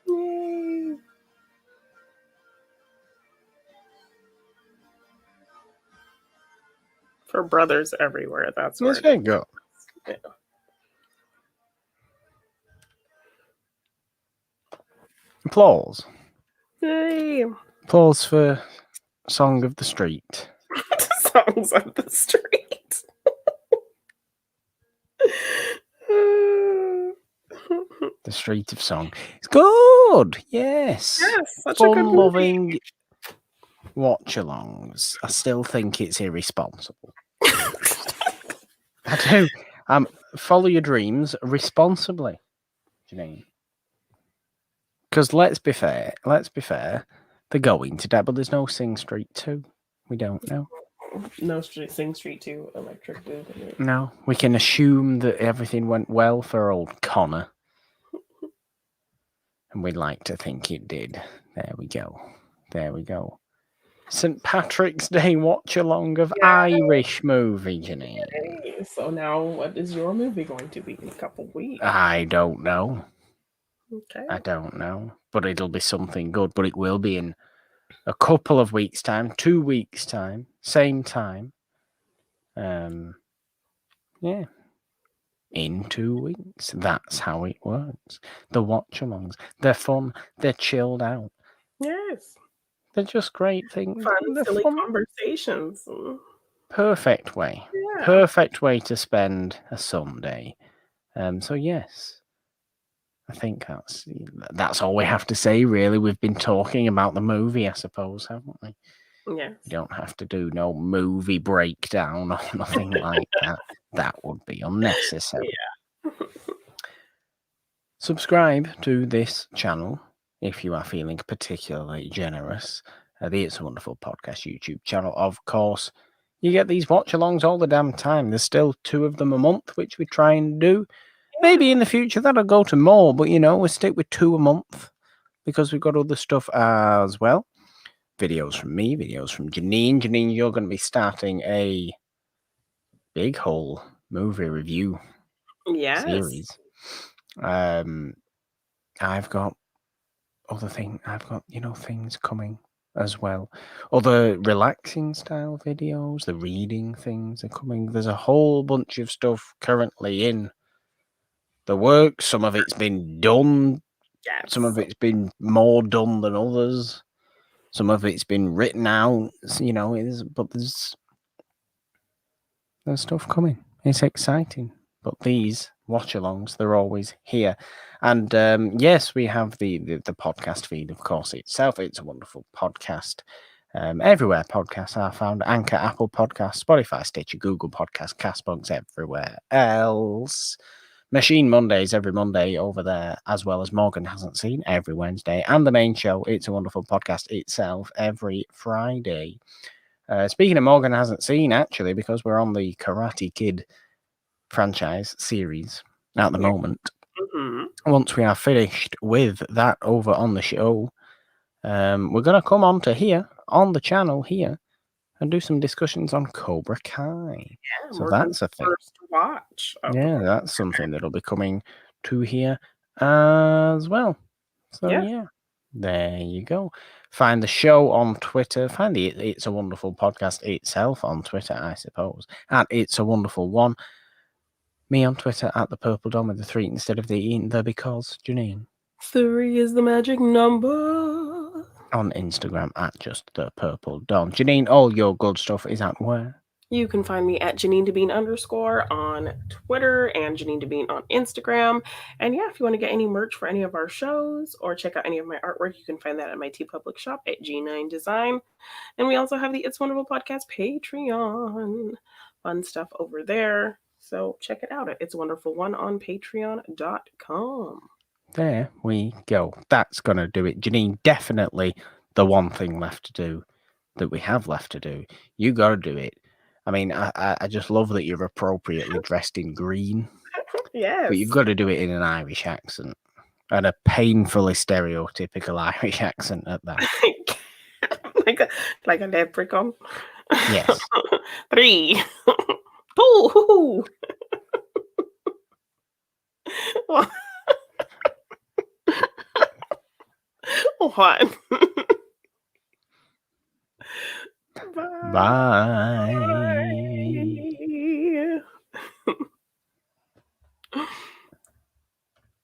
Yay. For brothers everywhere, that's where There you go. Yeah. Applause. Yay. Applause for Song of the Street. Songs of the street. The Street of Song. It's good. Yes. Yes, such a good movie. Fun-loving watch-alongs. I still think it's irresponsible. I do. Follow your dreams responsibly, Janine. Because let's be fair. They're going to that, but there's no Sing Street 2. We don't know. No Sing Street 2 Electric Boogaloo. No. We can assume that everything went well for old Connor. And we'd like to think it did. There we go. St. Patrick's Day watch-along of Irish movie, Janine. Yay. So now what is your movie going to be in a couple weeks? I don't know. Okay. I don't know. But it'll be something good. But it will be in a couple of weeks' time, 2 weeks' time, same time. Yeah. In 2 weeks. That's how it works. The watch-alongs. They're fun. They're chilled out. Yes. They're just great things. Fun, They're silly fun. conversations. Perfect way. Yeah. Perfect way to spend a Sunday. So yes. I think that's all we have to say, really. We've been talking about the movie, I suppose, haven't we? Yes. You don't have to do no movie breakdown or nothing like that. That would be unnecessary. Yeah. Subscribe to this channel if you are feeling particularly generous. The It's a Wonderful Podcast YouTube channel, of course. You get these watch-alongs all the damn time. There's still 2 of them a month, which we try and do. Maybe in the future that'll go to more, but we stick with 2 a month because we've got other stuff as well. Videos from me, videos from Janine. Janine, you're going to be starting a big whole movie review series. I've got other things. I've got things coming as well. Other relaxing style videos. The reading things are coming. There's a whole bunch of stuff currently in the works. Some of it's been done. Yes. Some of it's been more done than others. Some of it's been written out. But there's stuff coming. It's exciting. But these watch-alongs, they're always here. And yes, we have the podcast feed, of course, itself. It's a wonderful podcast. Everywhere podcasts are found. Anchor, Apple Podcasts, Spotify, Stitcher, Google Podcasts, Castbox, everywhere else. Machine Mondays every Monday over there, as well as Morgan Hasn't Seen every Wednesday. And the main show, It's a Wonderful Podcast itself, every Friday. Speaking of Morgan Hasn't Seen, actually, because we're on the Karate Kid franchise series at the moment. Mm-hmm. Once we are finished with that over on the show, we're going to come on to here, on the channel here, and do some discussions on Cobra Kai. Yeah, so Morgan's that's a thing. first watch. Yeah, that's something that'll be coming to here as well. So yeah, there you go. Find the show on Twitter. Find the It's a Wonderful Podcast itself on Twitter, I suppose. At It's a Wonderful One. Me on Twitter at the Purple Dom with the 3 instead of the E in there because Janine. 3 is the magic number. On Instagram at just the Purple Dom. Janine, all your good stuff is at where? You can find me at JanineDeBean_ on Twitter and Janine DeBean on Instagram. And yeah, if you want to get any merch for any of our shows or check out any of my artwork, you can find that at my TeePublic shop at G9 Design. And we also have the It's Wonderful Podcast Patreon. Fun stuff over there. So check it out at It's Wonderful One on patreon.com. There we go. That's going to do it. Janine, definitely the one thing left to do that we have left to do. You got to do it. I mean, I just love that you're appropriately dressed in green. Yes. But you've got to do it in an Irish accent. And a painfully stereotypical Irish accent at that. like a leprechaun. Yes. 3, 2. What? Bye.